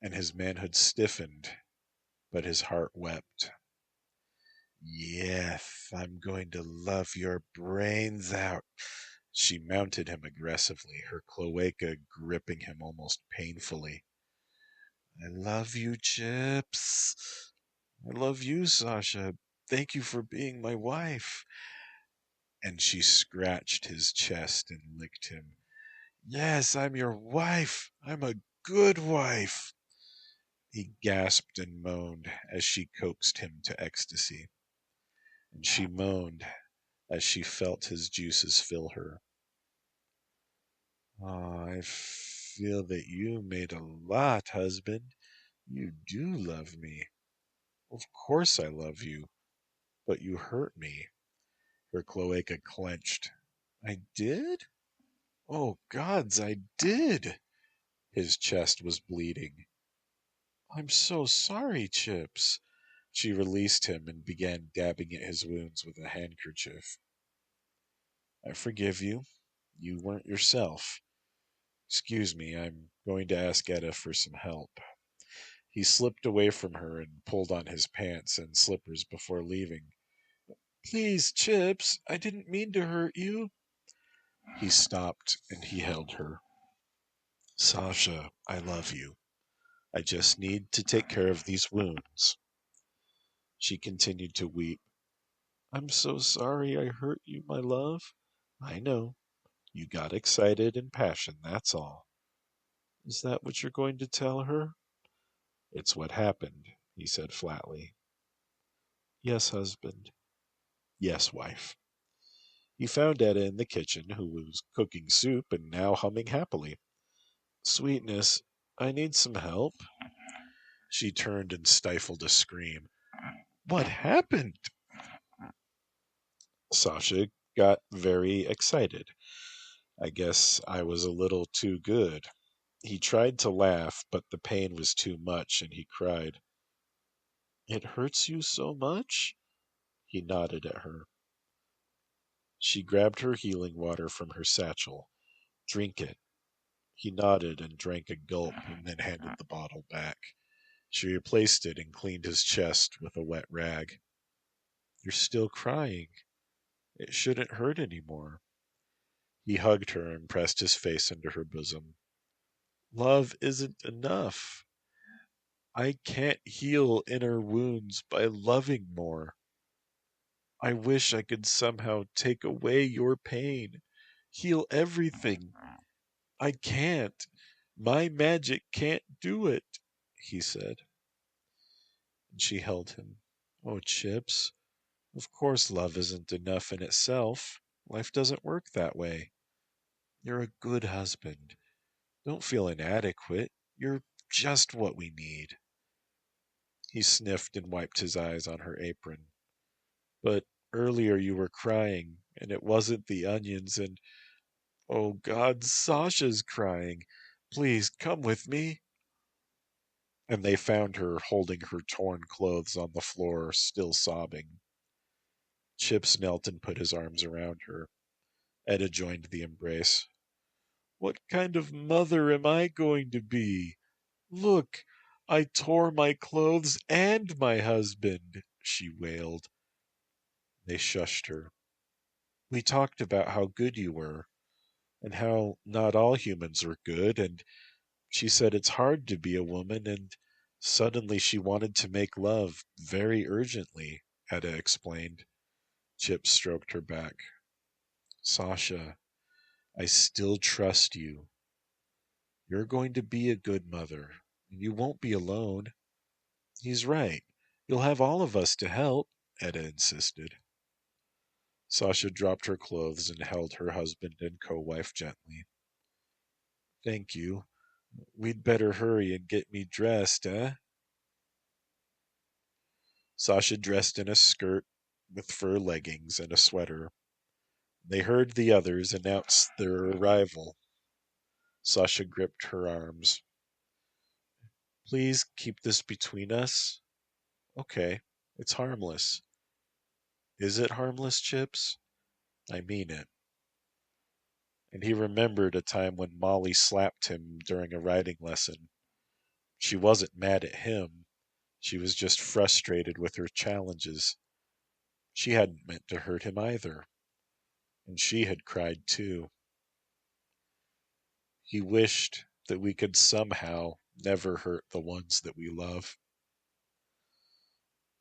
and his manhood stiffened, but his heart wept. Yes, I'm going to love your brains out. She mounted him aggressively, her cloaca gripping him almost painfully. I love you, Chips. I love you, Sasha. Thank you for being my wife. And she scratched his chest and licked him. Yes, I'm your wife. I'm a good wife. He gasped and moaned as she coaxed him to ecstasy. And she moaned as she felt his juices fill her. Oh, I feel that you made a lot, husband. You do love me. Of course I love you, but you hurt me. Her cloaca clenched. I did? Oh, gods, I did. His chest was bleeding. I'm so sorry, Chips. She released him and began dabbing at his wounds with a handkerchief. I forgive you. You weren't yourself. Excuse me, I'm going to ask Etta for some help. He slipped away from her and pulled on his pants and slippers before leaving. Please, Chips, I didn't mean to hurt you. He stopped and he held her. Sasha, I love you. I just need to take care of these wounds. She continued to weep. I'm so sorry I hurt you, my love. I know. You got excited and passion, that's all. Is that what you're going to tell her? It's what happened, he said flatly. Yes, husband. Yes, wife. He found Etta in the kitchen, who was cooking soup and now humming happily. Sweetness, I need some help. She turned and stifled a scream. What happened? Sasha got very excited. I guess I was a little too good. He tried to laugh, but the pain was too much, and he cried. It hurts you so much? He nodded at her. She grabbed her healing water from her satchel. Drink it. He nodded and drank a gulp and then handed the bottle back. She replaced it and cleaned his chest with a wet rag. You're still crying. It shouldn't hurt any more. He hugged her and pressed his face into her bosom. Love isn't enough. I can't heal inner wounds by loving more. I wish I could somehow take away your pain, heal everything. I can't. My magic can't do it, he said. And she held him. Oh, Chips, of course love isn't enough in itself. Life doesn't work that way. You're a good husband. Don't feel inadequate. You're just what we need. He sniffed and wiped his eyes on her apron. But earlier you were crying, and it wasn't the onions, and oh God, Sasha's crying. Please come with me. And they found her holding her torn clothes on the floor, still sobbing. Chips knelt and put his arms around her. Etta joined the embrace. What kind of mother am I going to be? Look, I tore my clothes and my husband, she wailed. They shushed her. We talked about how good you were, and how not all humans are good, and she said it's hard to be a woman, and suddenly she wanted to make love very urgently, Etta explained. Chip stroked her back. Sasha, I still trust you. You're going to be a good mother, and you won't be alone. He's right. You'll have all of us to help, Etta insisted. Sasha dropped her clothes and held her husband and co-wife gently. Thank you. We'd better hurry and get me dressed, eh? Sasha dressed in a skirt with fur leggings and a sweater. They heard the others announce their arrival. Sasha gripped her arms. Please keep this between us. Okay, it's harmless. Is it harmless, Chips? I mean it. And he remembered a time when Molly slapped him during a riding lesson. She wasn't mad at him. She was just frustrated with her challenges. She hadn't meant to hurt him either. And she had cried too. He wished that we could somehow never hurt the ones that we love.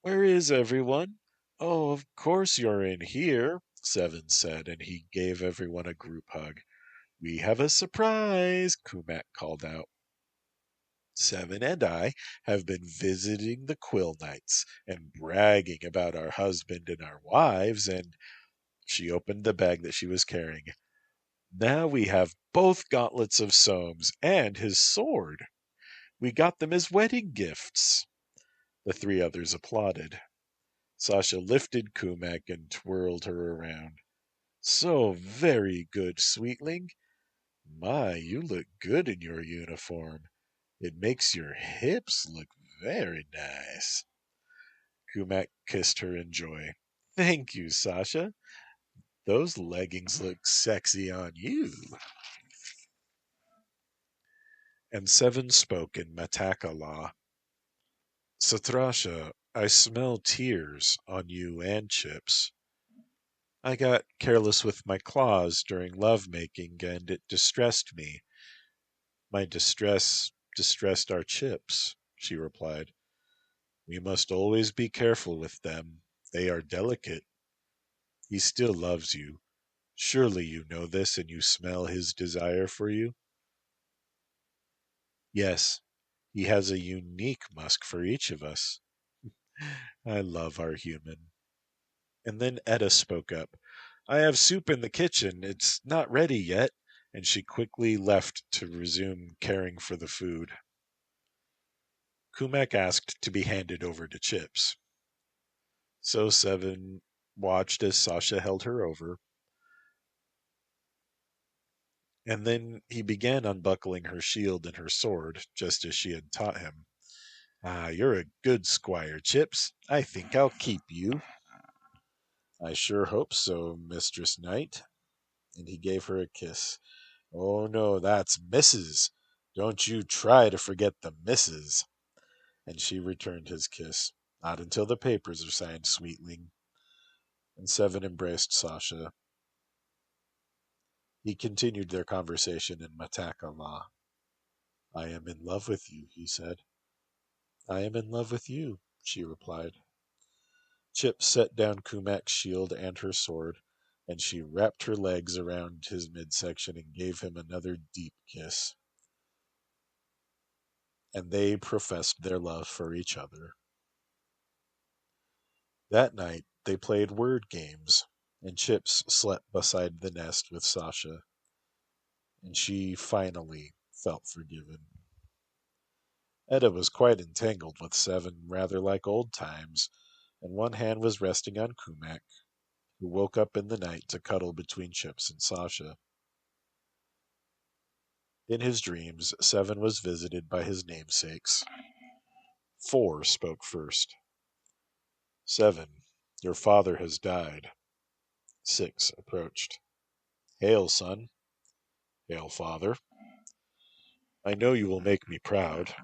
Where is everyone? Oh, of course you're in here, Seven said, and he gave everyone a group hug. We have a surprise, Kumak called out. Seven and I have been visiting the Quill Knights and bragging about our husband and our wives, and she opened the bag that she was carrying. Now we have both gauntlets of Soames and his sword. We got them as wedding gifts. The three others applauded. Sasha lifted Kumak and twirled her around. So very good, sweetling. My, you look good in your uniform. It makes your hips look very nice. Kumak kissed her in joy. Thank you, Sasha. Those leggings look sexy on you. And Seven spoke in Matakala. Satrasha, I smell tears on you and Chips. I got careless with my claws during love-making, and it distressed me. My distress distressed our chips," she replied. "We must always be careful with them. They are delicate. He still loves you. Surely you know this and you smell his desire for you?" "Yes, he has a unique musk for each of us." I love our human. And then Etta spoke up. "I have soup in the kitchen. It's not ready yet." And she quickly left to resume caring for the food. Kumak asked to be handed over to Chips. So Seven watched as Sasha held her over, and then he began unbuckling her shield and her sword, just as she had taught him. "Ah, you're a good squire, Chips. I think I'll keep you." "I sure hope so, Mistress Knight." And he gave her a kiss. "Oh no, that's Mrs. Don't you try to forget the Mrs." And she returned his kiss. "Not until the papers are signed, sweetling." And Seven embraced Sasha. He continued their conversation in Mataka law. "I am in love with you," he said. "I am in love with you," she replied. Chip set down Kumak's shield and her sword, and she wrapped her legs around his midsection and gave him another deep kiss. And they professed their love for each other. That night they played word games, and Chips slept beside the nest with Sasha, and she finally felt forgiven. Etta was quite entangled with Seven, rather like old times, and one hand was resting on Kumak, who woke up in the night to cuddle between Chips and Sasha. In his dreams, Seven was visited by his namesakes. Four spoke first. "Seven, your father has died." Six approached. "Hail, son." "Hail, father." "I know you will make me proud."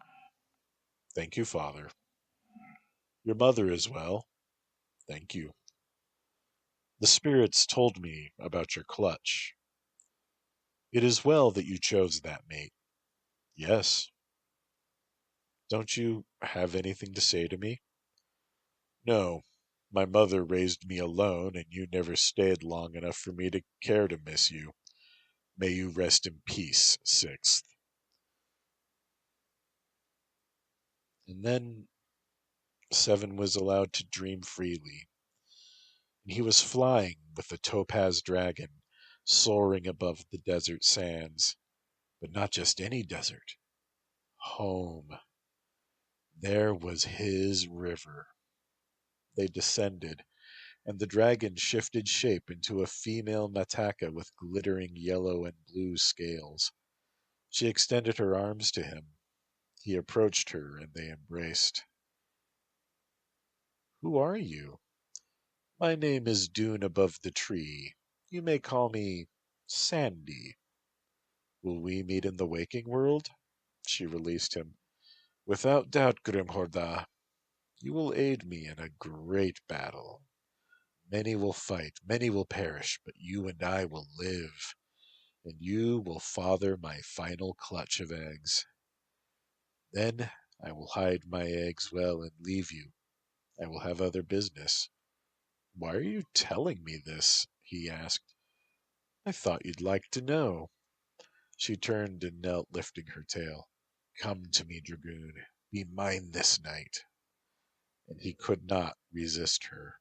"Thank you, father." "Your mother is well." "Thank you." "The spirits told me about your clutch." "It is well that you chose that mate." "Yes." "Don't you have anything to say to me?" "No. My mother raised me alone, and you never stayed long enough for me to care to miss you. May you rest in peace, Sixth." And then Seven was allowed to dream freely. And he was flying with the topaz dragon, soaring above the desert sands. But not just any desert. Home. There was his river. They descended, and the dragon shifted shape into a female Mataka with glittering yellow and blue scales. She extended her arms to him. He approached her, and they embraced. "Who are you?" "My name is Dune above the tree. You may call me Sandy." "Will we meet in the waking world?" She released him. "Without doubt, Grimhorda. You will aid me in a great battle. Many will fight, many will perish, but you and I will live, and you will father my final clutch of eggs. Then I will hide my eggs well and leave you. I will have other business." "Why are you telling me this?" he asked. "I thought you'd like to know." She turned and knelt, lifting her tail. "Come to me, Dragoon. Be mine this night." And he could not resist her.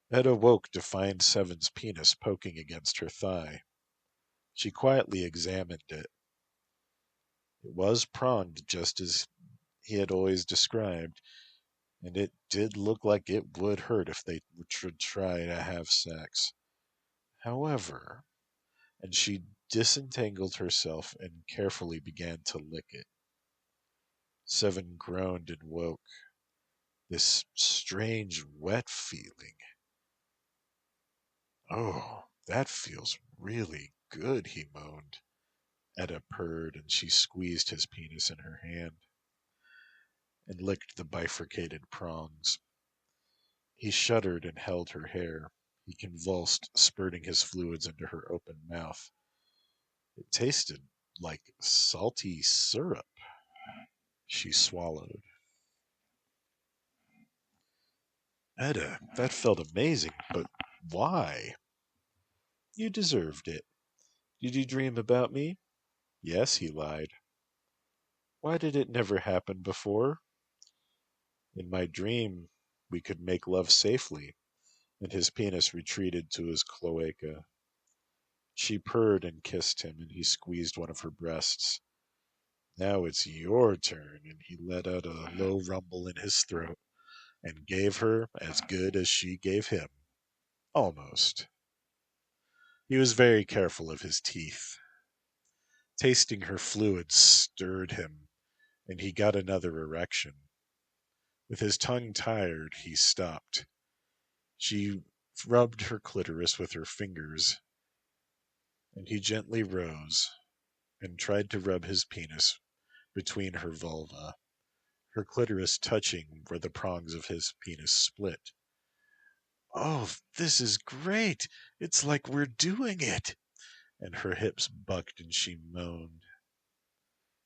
Etta woke to find Seven's penis poking against her thigh. She quietly examined it. It was pronged just as he had always described, and it did look like it would hurt if they should try to have sex. However, and she disentangled herself and carefully began to lick it. Seven groaned and woke. This strange wet feeling. "Oh, that feels really good," he moaned. Etta purred, and she squeezed his penis in her hand and licked the bifurcated prongs. He shuddered and held her hair. He convulsed, spurting his fluids into her open mouth. It tasted like salty syrup. She swallowed. Etta, that felt amazing, but why? You deserved it. Did you dream about me? Yes, he lied. Why did it never happen before? In my dream, we could make love safely, and his penis retreated to his cloaca. She purred and kissed him, and he squeezed one of her breasts. Now it's your turn, and he let out a low rumble in his throat and gave her as good as she gave him. Almost. He was very careful of his teeth. Tasting her fluids stirred him, and he got another erection. With his tongue tired, he stopped. She rubbed her clitoris with her fingers, and he gently rose and tried to rub his penis between her vulva, her clitoris touching where the prongs of his penis split. Oh, this is great! It's like we're doing it! And her hips bucked and she moaned.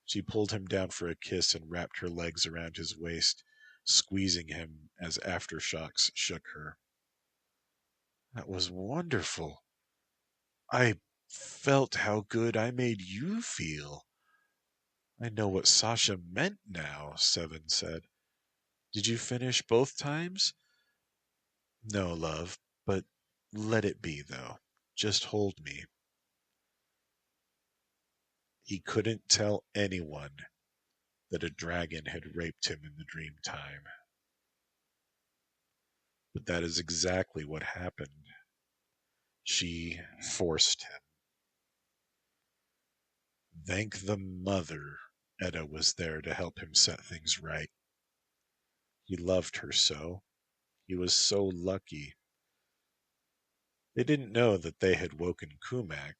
She pulled him down for a kiss and wrapped her legs around his waist, squeezing him as aftershocks shook her. That was wonderful. I felt how good I made you feel. I know what Sasha meant now, Seven said. Did you finish both times? No, love, but let it be, though. Just hold me. He couldn't tell anyone that a dragon had raped him in the dream time. But that is exactly what happened. She forced him. Thank the mother Etta was there to help him set things right. He loved her so. He was so lucky. They didn't know that they had woken Kumak,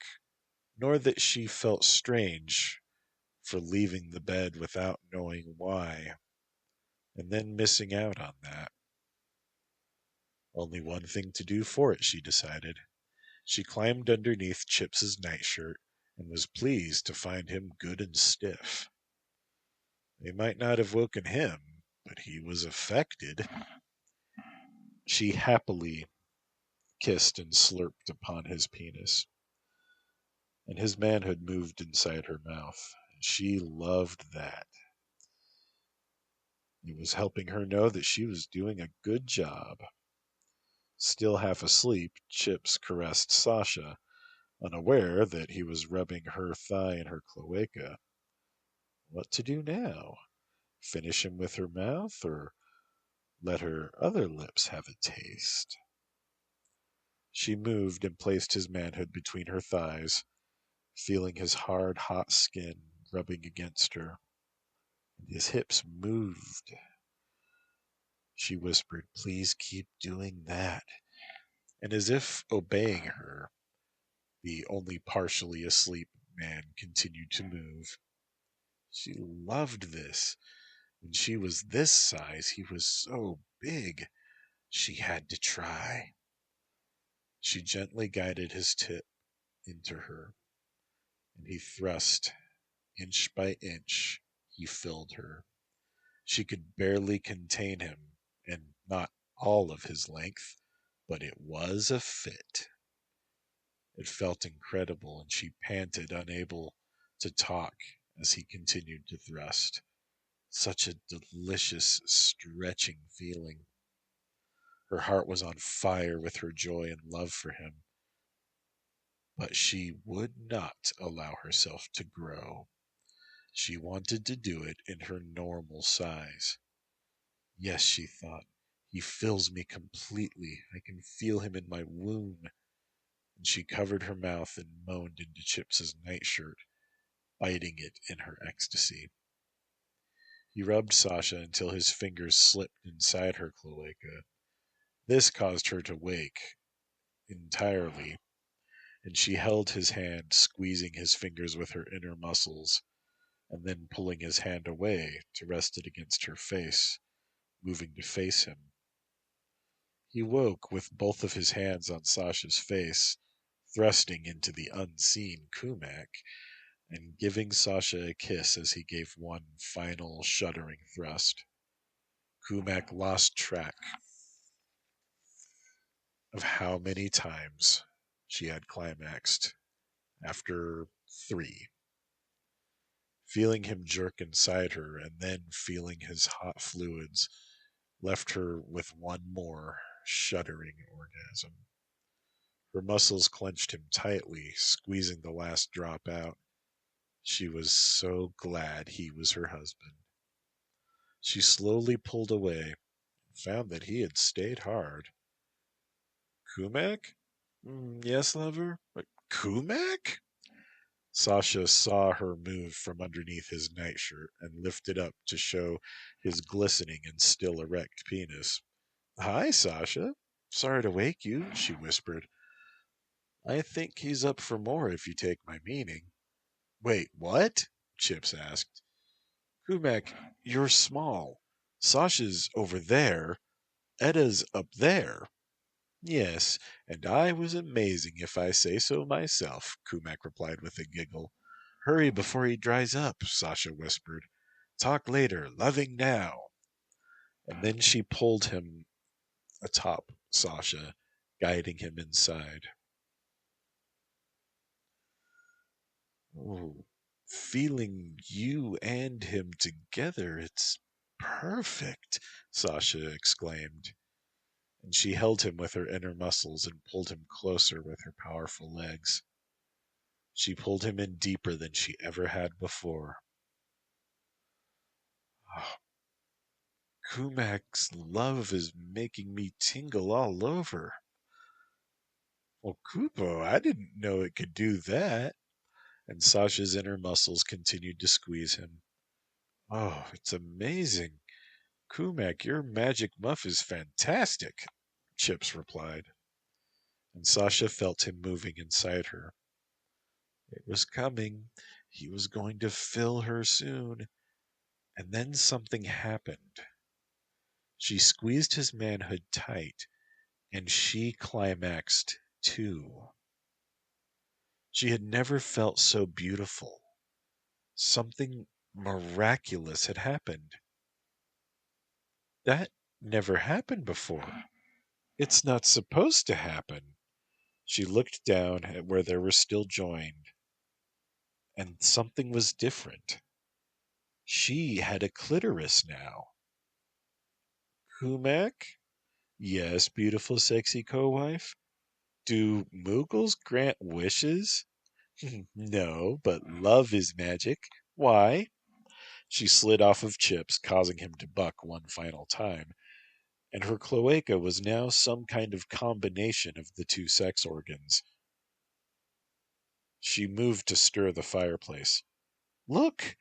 nor that she felt strange for leaving the bed without knowing why, and then missing out on that. Only one thing to do for it, she decided. She climbed underneath Chips's nightshirt and was pleased to find him good and stiff. They might not have woken him, but he was affected. She happily kissed and slurped upon his penis, and his manhood moved inside her mouth. She loved that. It was helping her know that she was doing a good job. Still half asleep, Chips caressed Sasha, unaware that he was rubbing her thigh in her cloaca. What to do now? Finish him with her mouth, or let her other lips have a taste? She moved and placed his manhood between her thighs, feeling his hard, hot skin rubbing against her. His hips moved. She whispered, "Please keep doing that." And as if obeying her, the only partially asleep man continued to move. She loved this. When she was this size, he was so big. She had to try. She gently guided his tip into her, and he thrust. Inch by inch, he filled her. She could barely contain him, and not all of his length, but it was a fit. It felt incredible, and she panted, unable to talk as he continued to thrust. Such a delicious, stretching feeling. Her heart was on fire with her joy and love for him, but she would not allow herself to grow. She wanted to do it in her normal size. Yes, she thought, he fills me completely. I can feel him in my womb. And she covered her mouth and moaned into Chips's nightshirt, biting it in her ecstasy. He rubbed Sasha until his fingers slipped inside her cloaca. This caused her to wake entirely, and she held his hand, squeezing his fingers with her inner muscles, and then pulling his hand away to rest it against her face, moving to face him. He woke with both of his hands on Sasha's face, thrusting into the unseen Kumak, and giving Sasha a kiss as he gave one final shuddering thrust. Kumak lost track of how many times she had climaxed after 3. Feeling him jerk inside her and then feeling his hot fluids left her with one more shuddering orgasm. Her muscles clenched him tightly, squeezing the last drop out. She was so glad he was her husband. She slowly pulled away and found that he had stayed hard. Kumak? Yes, lover? But Kumak? Sasha saw her move from underneath his nightshirt and lifted up to show his glistening and still erect penis. Hi, Sasha. Sorry to wake you, she whispered. I think he's up for more if you take my meaning. Wait, what? Chips asked. Kumak, you're small. Sasha's over there. Edda's up there. Yes, and I was amazing if I say so myself, Kumak replied with a giggle. Hurry before he dries up, Sasha whispered. Talk later, loving now. And then she pulled him atop Sasha, guiding him inside. Oh, feeling you and him together, it's perfect, Sasha exclaimed. And she held him with her inner muscles and pulled him closer with her powerful legs. She pulled him in deeper than she ever had before. Oh, Kumak's love is making me tingle all over. Well, Kupo, I didn't know it could do that. And Sasha's inner muscles continued to squeeze him. Oh, it's amazing. Kumak, your magic muff is fantastic, Chips replied. And Sasha felt him moving inside her. It was coming. He was going to fill her soon. And then something happened. She squeezed his manhood tight, and she climaxed too. She had never felt so beautiful. Something miraculous had happened. That never happened before. It's not supposed to happen. She looked down at where they were still joined, and something was different. She had a clitoris now. Kumak? Yes, beautiful, sexy co-wife? Do Mughals grant wishes? No, but love is magic. Why? She slid off of Chips, causing him to buck one final time, and her cloaca was now some kind of combination of the two sex organs. She moved to stir the fireplace. Look,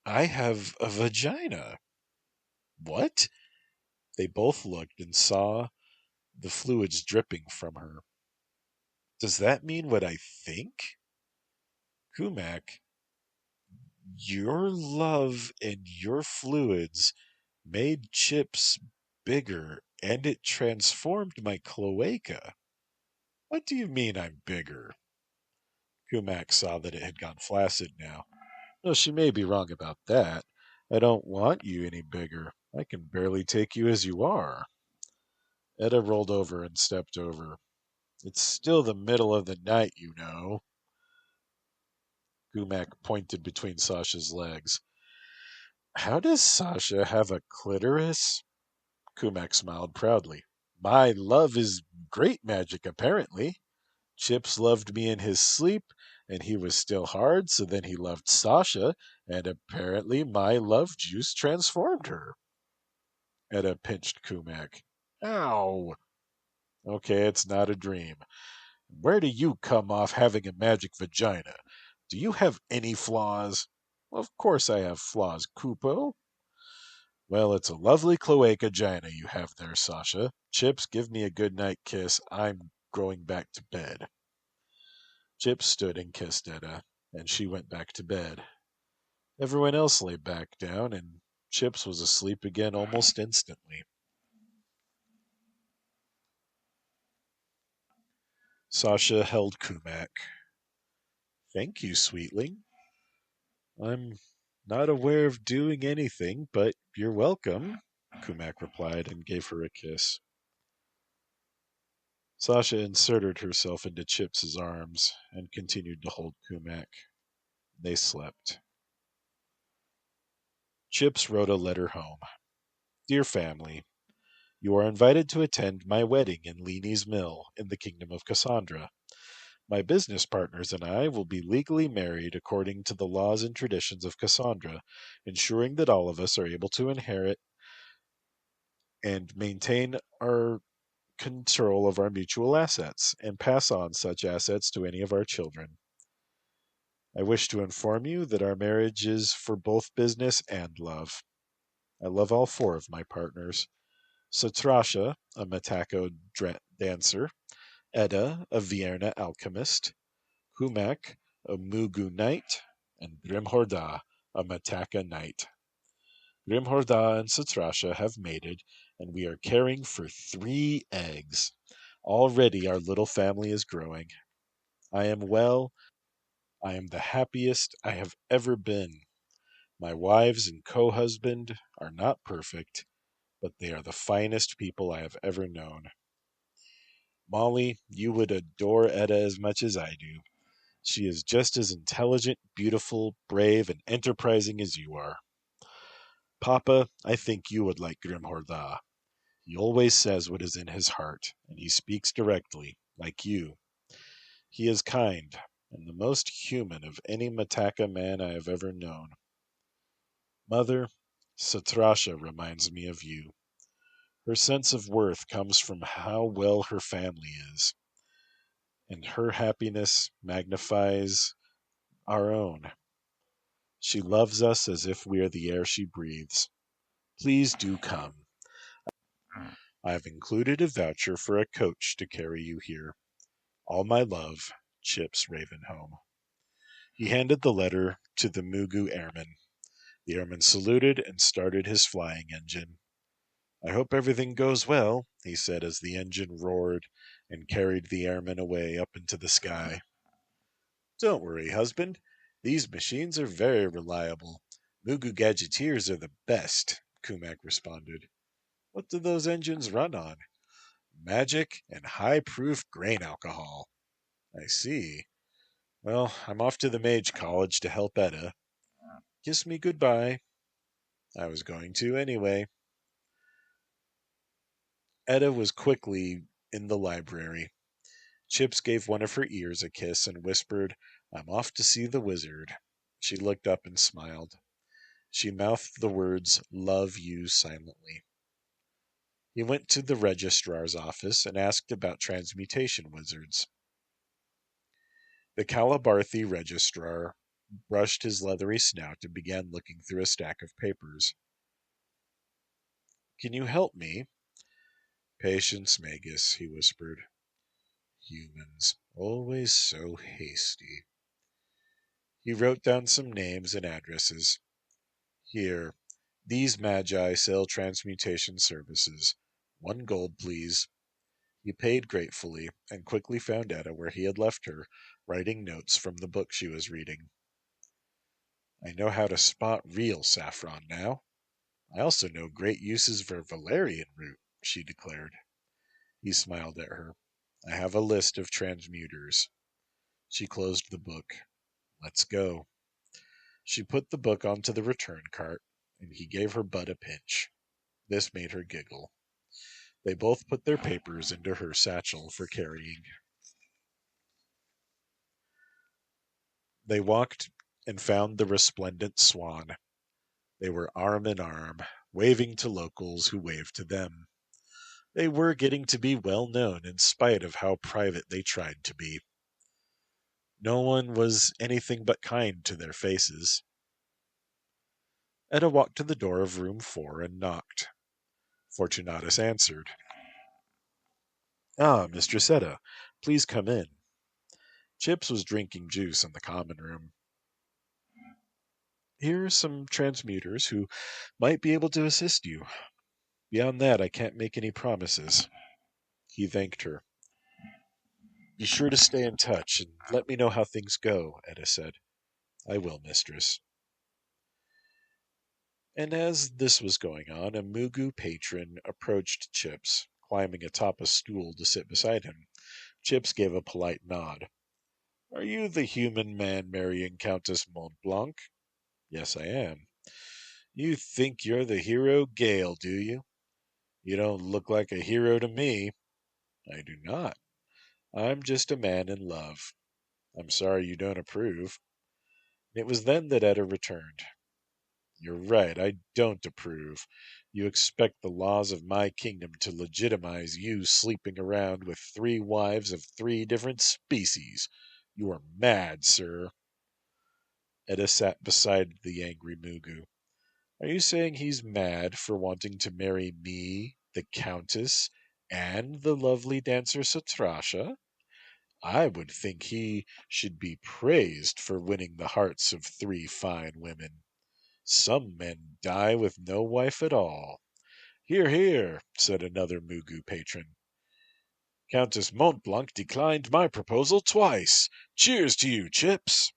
I have a vagina. What? They both looked and saw the fluids dripping from her. Does that mean what I think? Kumak, your love and your fluids made Chips bigger, and it transformed my cloaca. What do you mean I'm bigger? Kumak saw that it had gone flaccid now. No, she may be wrong about that. I don't want you any bigger. I can barely take you as you are. Edda rolled over and stepped over. It's still the middle of the night, you know. Kumak pointed between Sasha's legs. How does Sasha have a clitoris? Kumak smiled proudly. My love is great magic, apparently. Chips loved me in his sleep, and he was still hard, so then he loved Sasha, and apparently my love juice transformed her. Edda pinched Kumak. Ow! Okay, it's not a dream. Where do you come off having a magic vagina? Do you have any flaws? Of course I have flaws, Kupo. Well, it's a lovely cloaca-gina you have there, Sasha. Chips, give me a good night kiss. I'm going back to bed. Chips stood and kissed Edda, and she went back to bed. Everyone else lay back down, and Chips was asleep again almost instantly. Sasha held Kumak. Thank you, sweetling. I'm not aware of doing anything, but you're welcome, Kumak replied and gave her a kiss. Sasha inserted herself into Chips's arms and continued to hold Kumak. They slept. Chips wrote a letter home. Dear family, you are invited to attend my wedding in Leanie's Mill in the Kingdom of Cassandra. My business partners and I will be legally married according to the laws and traditions of Cassandra, ensuring that all of us are able to inherit and maintain our control of our mutual assets and pass on such assets to any of our children. I wish to inform you that our marriage is for both business and love. I love all four of my partners. Satrasha, a Matako dancer, Edda, a Vierna alchemist, Kumak, a Mugu knight, and Grimhorda, a Mataka knight. Grimhorda and Satrasha have mated, and we are caring for 3 eggs. Already our little family is growing. I am well. I am the happiest I have ever been. My wives and co-husband are not perfect, but they are the finest people I have ever known. Molly, you would adore Etta as much as I do. She is just as intelligent, beautiful, brave, and enterprising as you are. Papa, I think you would like Grimhorda. He always says what is in his heart, and he speaks directly, like you. He is kind, and the most human of any Mataka man I have ever known. Mother, Satrasha reminds me of you. Her sense of worth comes from how well her family is, and her happiness magnifies our own. She loves us as if we are the air she breathes. Please do come. I have included a voucher for a coach to carry you here. All my love, Chips Ravenhome. He handed the letter to the Mugu airman. The airman saluted and started his flying engine. I hope everything goes well, he said as the engine roared and carried the airman away up into the sky. Don't worry, husband. These machines are very reliable. Mugu gadgeteers are the best, Kumak responded. What do those engines run on? Magic and high-proof grain alcohol. I see. Well, I'm off to the Mage College to help Etta. Kiss me goodbye. I was going to anyway. Etta was quickly in the library. Chips gave one of her ears a kiss and whispered, I'm off to see the wizard. She looked up and smiled. She mouthed the words, love you, silently. He went to the registrar's office and asked about transmutation wizards. The Calabarthi registrar brushed his leathery snout and began looking through a stack of papers. Can you help me? Patience, Magus, he whispered. Humans, always so hasty. He wrote down some names and addresses. Here, these magi sell transmutation services. 1 gold, please. He paid gratefully and quickly found Etta where he had left her, writing notes from the book she was reading. I know how to spot real saffron now. I also know great uses for valerian root, she declared. He smiled at her. I have a list of transmuters. She closed the book. Let's go. She put the book onto the return cart, and he gave her butt a pinch. This made her giggle. They both put their papers into her satchel for carrying. They walked and found the resplendent swan. They were arm in arm, waving to locals who waved to them. They were getting to be well known in spite of how private they tried to be. No one was anything but kind to their faces. Etta walked to the door of room 4 and knocked. Fortunatus answered. Ah, Mistress Etta, please come in. Chips was drinking juice in the common room. Here are some transmuters who might be able to assist you. Beyond that, I can't make any promises. He thanked her. Be sure to stay in touch and let me know how things go, Etta said. I will, mistress. And as this was going on, a Mugu patron approached Chips, climbing atop a stool to sit beside him. Chips gave a polite nod. Are you the human man marrying Countess Montblanc? Yes, I am. You think you're the hero Gale, do you? You don't look like a hero to me. I do not. I'm just a man in love. I'm sorry you don't approve. It was then that Etta returned. You're right, I don't approve. You expect the laws of my kingdom to legitimize you sleeping around with 3 wives of 3 different species. You are mad, sir. Etta sat beside the angry Mugu. Are you saying he's mad for wanting to marry me, the Countess, and the lovely dancer Satrasha? I would think he should be praised for winning the hearts of 3 fine women. Some men die with no wife at all. Hear, hear, said another Mugu patron. Countess Montblanc declined my proposal twice. Cheers to you, Chips.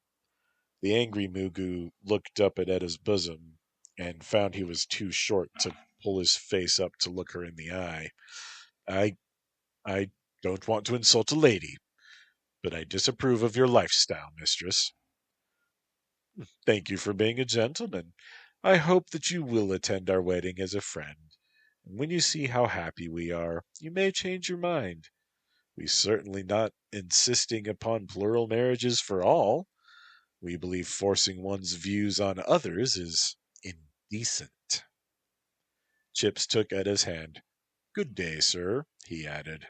The angry Mugu looked up at Etta's bosom and found he was too short to pull his face up to look her in the eye. I I don't want to insult a lady, but I disapprove of your lifestyle, mistress. Thank you for being a gentleman. I hope that you will attend our wedding as a friend. And when you see how happy we are, you may change your mind. We certainly not insisting upon plural marriages for all. We believe forcing one's views on others is indecent. Chips took Etta's hand. Good day, sir, he added.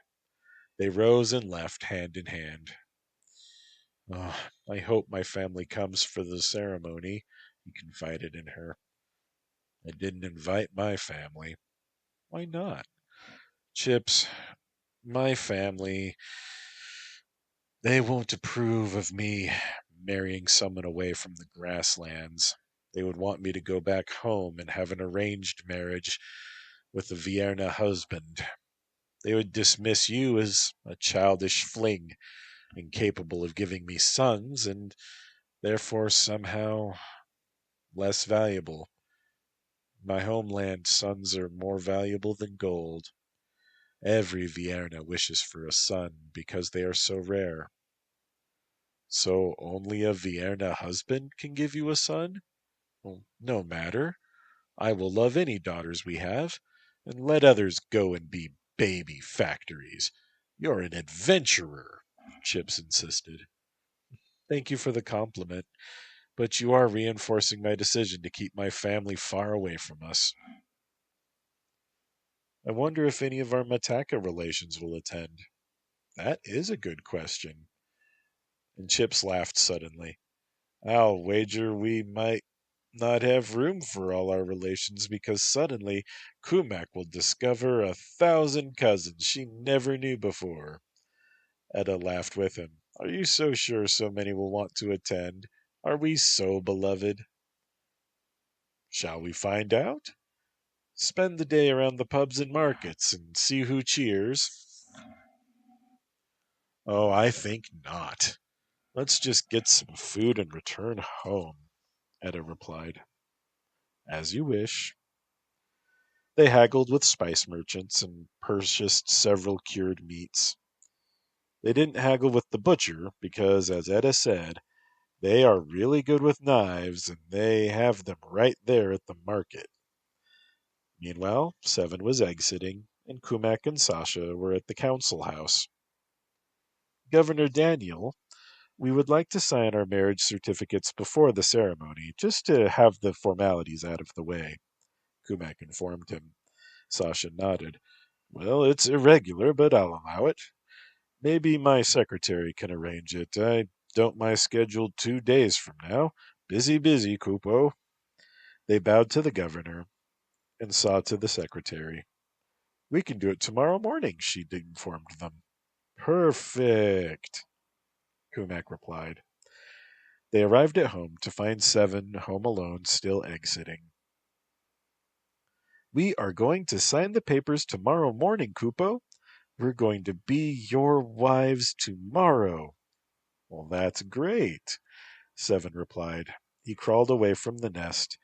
They rose and left hand in hand. Oh, I hope my family comes for the ceremony, he confided in her. I didn't invite my family. Why not? Chips, my family, they won't approve of me marrying someone away from the grasslands. They would want me to go back home and have an arranged marriage with a Vierna husband. They would dismiss you as a childish fling, incapable of giving me sons, and therefore somehow less valuable. My homeland, sons are more valuable than gold. Every Vierna wishes for a son because they are so rare. So only a Vierna husband can give you a son? Well, no matter. I will love any daughters we have, and let others go and be baby factories. You're an adventurer, Chips insisted. Thank you for the compliment, but you are reinforcing my decision to keep my family far away from us. I wonder if any of our Mataka relations will attend. That is a good question. And Chips laughed suddenly. I'll wager we might not have room for all our relations because suddenly Kumak will discover 1,000 cousins she never knew before. Etta laughed with him. Are you so sure so many will want to attend? Are we so beloved? Shall we find out? Spend the day around the pubs and markets and see who cheers? Oh, I think not. Let's just get some food and return home, Etta replied. As you wish. They haggled with spice merchants and purchased several cured meats. They didn't haggle with the butcher because, as Etta said, they are really good with knives and they have them right there at the market. Meanwhile, Seven was egg-sitting, and Kumak and Sasha were at the council house. Governor Daniel, we would like to sign our marriage certificates before the ceremony, just to have the formalities out of the way, Kumak informed him. Sasha nodded. Well, it's irregular, but I'll allow it. Maybe my secretary can arrange it. I don't my schedule 2 days from now. Busy, busy, Kupo. They bowed to the governor and saw to the secretary. We can do it tomorrow morning, she informed them. Perfect, Kumak replied. They arrived at home to find Seven home alone, still egg-sitting. We are going to sign the papers tomorrow morning, Kupo. We're going to be your wives tomorrow. Well, that's great, Seven replied. He crawled away from the nest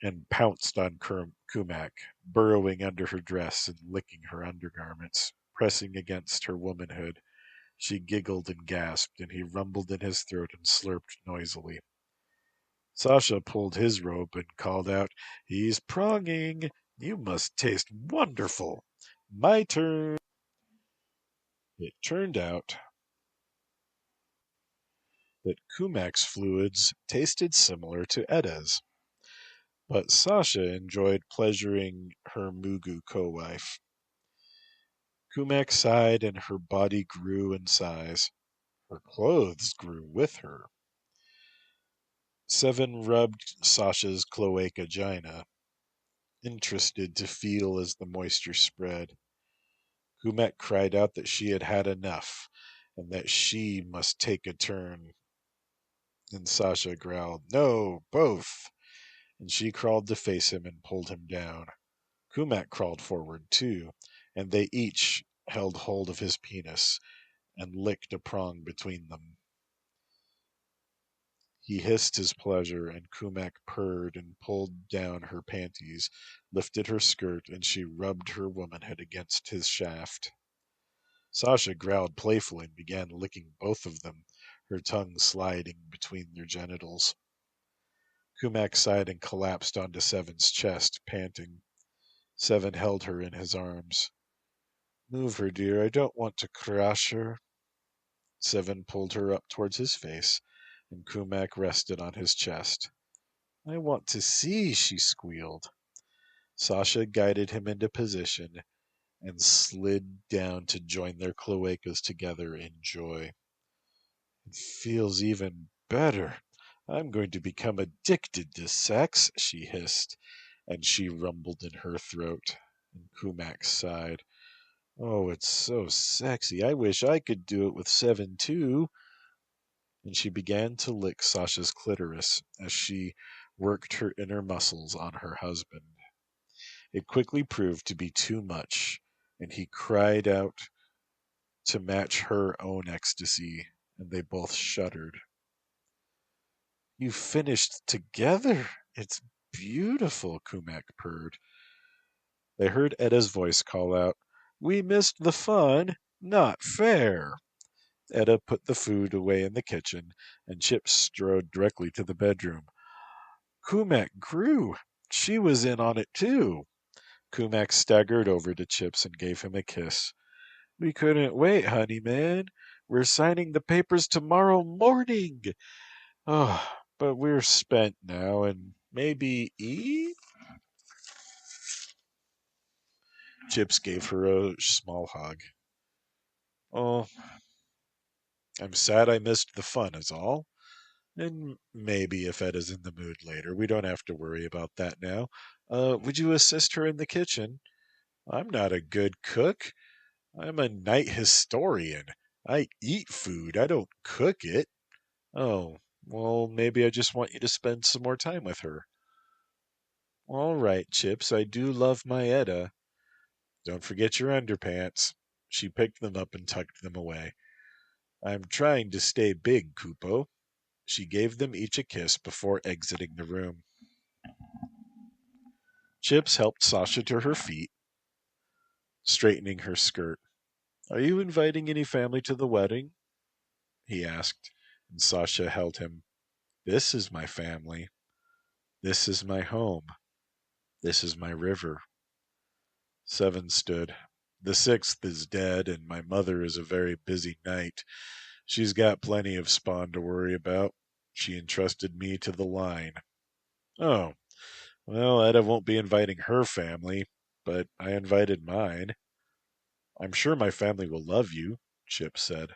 and pounced on Kumak, burrowing under her dress and licking her undergarments, pressing against her womanhood. She giggled and gasped, and he rumbled in his throat and slurped noisily. Sasha pulled his robe and called out, "He's pronging! You must taste wonderful! My turn!" It turned out that Kumak's fluids tasted similar to Edda's, but Sasha enjoyed pleasuring her Mugu co-wife. Kumak sighed and her body grew in size. Her clothes grew with her. Seven rubbed Sasha's cloacagina, interested to feel as the moisture spread. Kumak cried out that she had had enough, and that she must take a turn. And Sasha growled, "No, both!" And she crawled to face him and pulled him down. Kumak crawled forward, too, and they each held hold of his penis and licked a prong between them. He hissed his pleasure, and Kumak purred and pulled down her panties, lifted her skirt, and she rubbed her womanhood against his shaft. Sasha growled playfully and began licking both of them, her tongue sliding between their genitals. Kumak sighed and collapsed onto Seven's chest, panting. Seven held her in his arms. "Move her, dear. I don't want to crush her." Seven pulled her up towards his face, and Kumak rested on his chest. "I want to see," she squealed. Sasha guided him into position and slid down to join their cloacas together in joy. "It feels even better. I'm going to become addicted to sex," she hissed, and she rumbled in her throat. And Kumak sighed. "Oh, it's so sexy. I wish I could do it with Seven, too." And she began to lick Sasha's clitoris as she worked her inner muscles on her husband. It quickly proved to be too much, and he cried out to match her own ecstasy, and they both shuddered. "You finished together. It's beautiful," Kumak purred. They heard Edda's voice call out, "We missed the fun. Not fair." Edda put the food away in the kitchen, and Chips strode directly to the bedroom. "Kumak grew. She was in on it, too." Kumak staggered over to Chips and gave him a kiss. "We couldn't wait, honey man. We're signing the papers tomorrow morning. Oh, but we're spent now, and maybe eat?" Chips gave her a small hug. "Oh, I'm sad I missed the fun, is all. And maybe if Edda's in the mood later, we don't have to worry about that now. Would you assist her in the kitchen? I'm not a good cook. I'm a night historian. I eat food, I don't cook it." "Oh, well, maybe I just want you to spend some more time with her." "All right, Chips, I do love my Edda." "Don't forget your underpants." She picked them up and tucked them away. "I'm trying to stay big, Kupo." She gave them each a kiss before exiting the room. Chips helped Sasha to her feet, straightening her skirt. "Are you inviting any family to the wedding?" he asked, and Sasha held him. "This is my family. This is my home. This is my river." Seven stood. "The sixth is dead, and my mother is a very busy knight. She's got plenty of spawn to worry about. She entrusted me to the line." "Oh, well, Edda won't be inviting her family, but I invited mine." "I'm sure my family will love you," Chip said.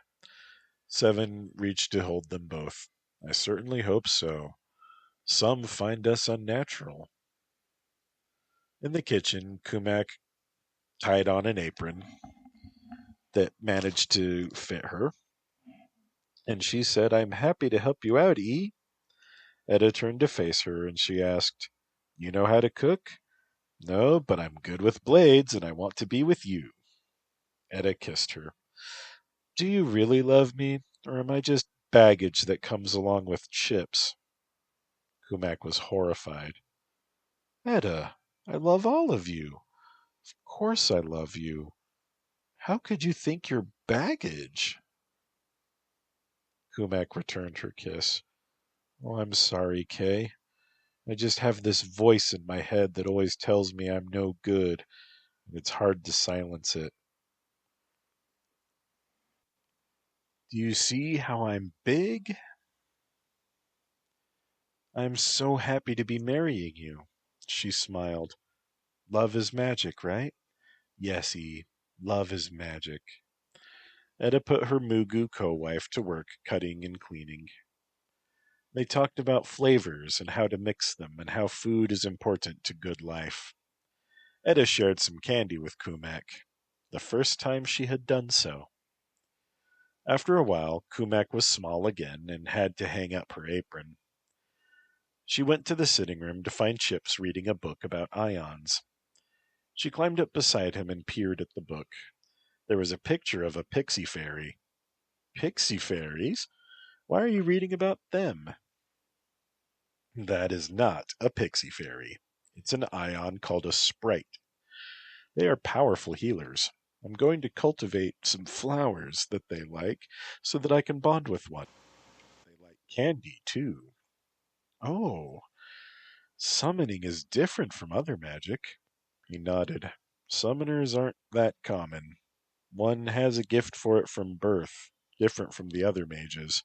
Seven reached to hold them both. "I certainly hope so. Some find us unnatural." In the kitchen, Kumak tied on an apron that managed to fit her, and she said, "I'm happy to help you out, E." Edda turned to face her, and she asked, "You know how to cook?" "No, but I'm good with blades, and I want to be with you." Edda kissed her. "Do you really love me, or am I just baggage that comes along with Chips?" Kumak was horrified. Etta, I love all of you. Of course I love you. How could you think you're baggage? Kumak returned her kiss. Oh, I'm sorry, Kay. I just have this voice in my head that always tells me I'm no good, and it's hard to silence it. Do you see how I'm big? I'm so happy to be marrying you. She smiled. Love is magic, right? Yes, E. Love is magic. Etta put her Mugu co-wife to work cutting and cleaning. They talked about flavors and how to mix them and how food is important to good life. Etta shared some candy with Kumak, the first time she had done so. After a while, Kumak was small again and had to hang up her apron. She went to the sitting room to find Chips reading a book about ions. She climbed up beside him and peered at the book. There was a picture of a pixie fairy. Pixie fairies? Why are you reading about them? That is not a pixie fairy. It's an ion called a sprite. They are powerful healers. I'm going to cultivate some flowers that they like so that I can bond with one. They like candy, too. Oh, summoning is different from other magic. He nodded. Summoners aren't that common. One has a gift for it from birth, different from the other mages.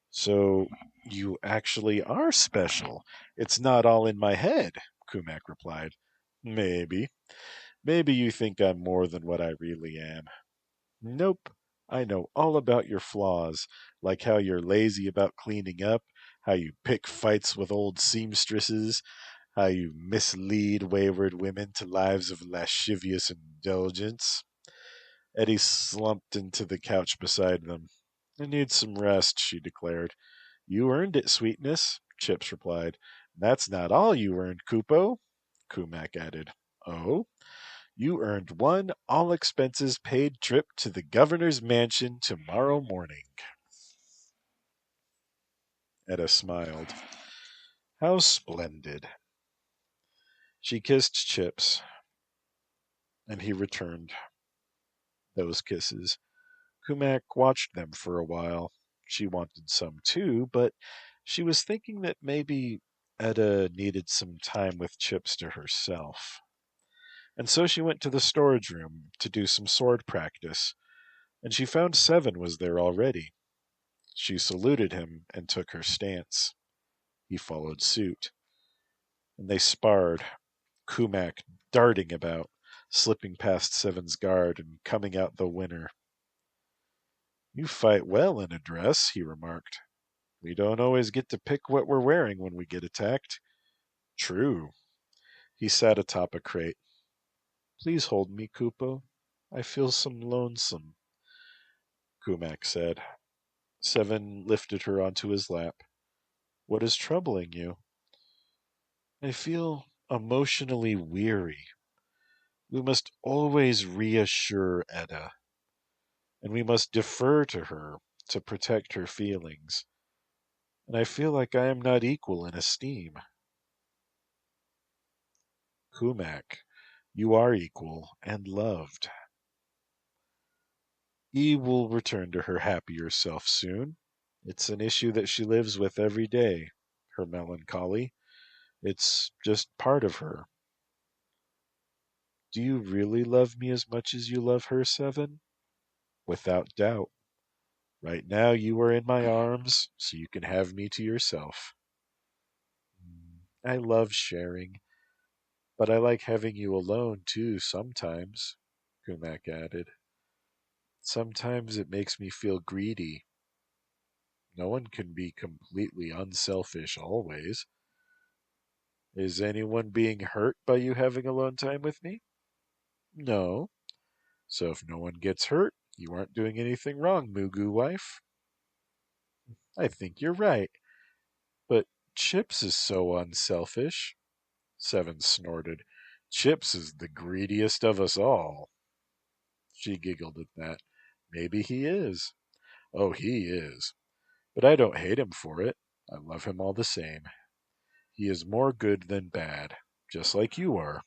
So you actually are special. It's not all in my head, Kumak replied. Maybe. Maybe you think I'm more than what I really am. Nope. I know all about your flaws, like how you're lazy about cleaning up, how you pick fights with old seamstresses, how you mislead wayward women to lives of lascivious indulgence. Eddie slumped into the couch beside them. I need some rest, she declared. You earned it, sweetness, Chips replied. That's not all you earned, Kupo, Kumak added. Oh? You earned one all expenses paid trip to the governor's mansion tomorrow morning. Etta smiled. How splendid. She kissed Chips, and he returned those kisses. Kumak watched them for a while. She wanted some too, but she was thinking that maybe Etta needed some time with Chips to herself. And so she went to the storage room to do some sword practice, and she found Seven was there already. She saluted him and took her stance. He followed suit, and they sparred, Kumak darting about, slipping past Seven's guard and coming out the winner. You fight well in a dress, he remarked. We don't always get to pick what we're wearing when we get attacked. True. He sat atop a crate. Please hold me, Kupo. I feel some lonesome, Kumak said. Seven lifted her onto his lap. What is troubling you? I feel emotionally weary. We must always reassure Etta, and we must defer to her to protect her feelings. And I feel like I am not equal in esteem. Kumak, you are equal and loved. E will return to her happier self soon. It's an issue that she lives with every day, her melancholy. It's just part of her. Do you really love me as much as you love her, Seven? Without doubt. Right now you are in my arms, so you can have me to yourself. I love sharing, but I like having you alone too sometimes, Kumak added. Sometimes it makes me feel greedy. No one can be completely unselfish always. Is anyone being hurt by you having alone time with me? No. So if no one gets hurt, you aren't doing anything wrong, Mugu wife. I think you're right. But Chips is so unselfish. Seven snorted. Chips is the greediest of us all. She giggled at that. Maybe he is. Oh, he is. But I don't hate him for it. I love him all the same. He is more good than bad. just like you are.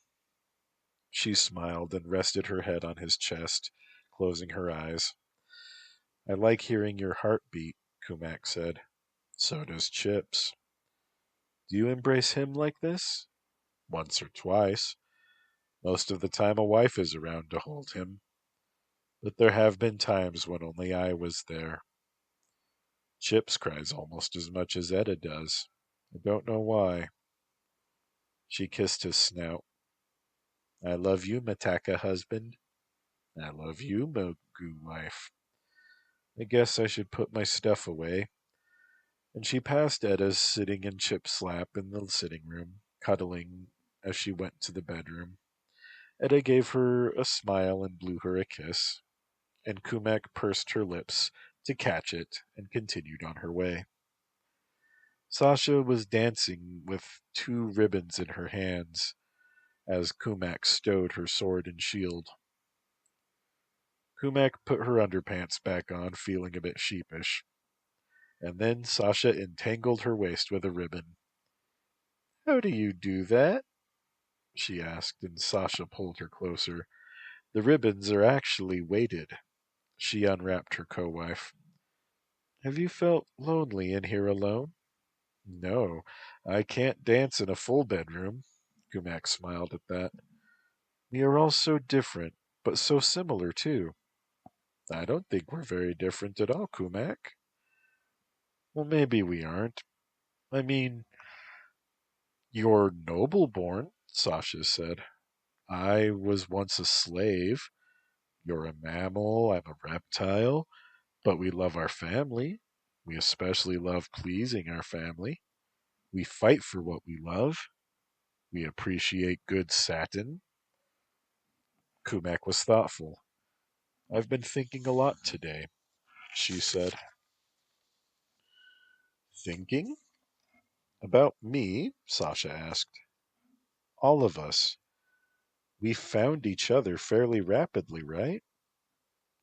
She smiled and rested her head on his chest, closing her eyes. I like hearing your heartbeat, Kumak said. So does Chips. Do you embrace him like this? Once or twice. Most of the time a wife is around to hold him. But there have been times when only I was there. Chips cries almost as much as Etta does. I don't know why. She kissed his snout. I love you, Mataka husband. I love you, Mogu wife. I guess I should put my stuff away. And she passed Etta's sitting in Chip's lap in the sitting room, cuddling as she went to the bedroom. Etta gave her a smile and blew her a kiss, and Kumak pursed her lips to catch it and continued on her way. Sasha was dancing with two ribbons in her hands as Kumak stowed her sword and shield. Kumak put her underpants back on, feeling a bit sheepish, and then Sasha entangled her waist with a ribbon. How do you do that? She asked, and Sasha pulled her closer. The ribbons are actually weighted. She unwrapped her co-wife. Have you felt lonely in here alone? No, I can't dance in a full bedroom. Kumak smiled at that. We are all so different, but so similar too. I don't think we're very different at all, Kumak. Well, maybe we aren't. I mean, you're noble born, Sasha said. I was once a slave. You're a mammal, I'm a reptile, but we love our family. We especially love pleasing our family. We fight for what we love. We appreciate good satin. Kumak was thoughtful. I've been thinking a lot today, she said. Thinking? About me? Sasha asked. All of us. We found each other fairly rapidly, right?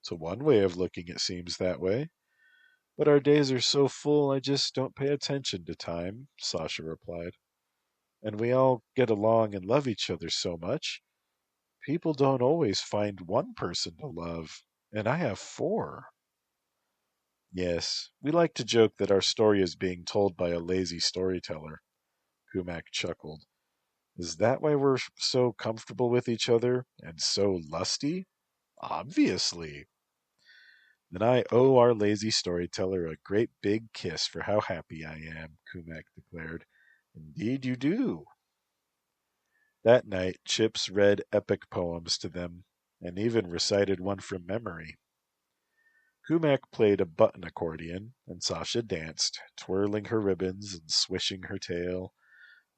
To one way of looking, it seems that way. But our days are so full, I just don't pay attention to time, Sasha replied. And we all get along and love each other so much. People don't always find one person to love, and I have four. Yes, we like to joke that our story is being told by a lazy storyteller. Kumak chuckled. Is that why we're so comfortable with each other and so lusty? Obviously. Then I owe our lazy storyteller a great big kiss for how happy I am, Kumak declared. Indeed you do. That night, Chips read epic poems to them, and even recited one from memory. Kumak played a button accordion, and Sasha danced, twirling her ribbons and swishing her tail,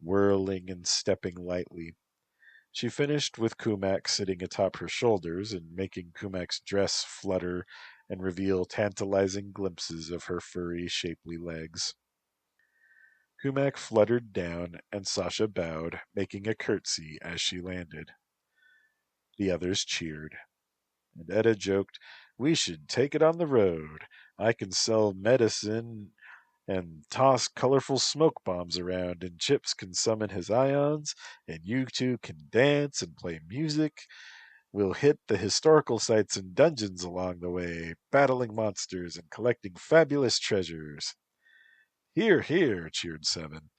whirling and stepping lightly. She finished with Kumak sitting atop her shoulders and making Kumak's dress flutter and reveal tantalizing glimpses of her furry, shapely legs. Kumak fluttered down, and Sasha bowed, making a curtsy as she landed. The others cheered, and Etta joked, We should take it on the road. I can sell medicine and toss colorful smoke bombs around, and Chips can summon his ions, and you two can dance and play music. We'll hit the historical sites and dungeons along the way, battling monsters and collecting fabulous treasures. Hear, hear, cheered Seven.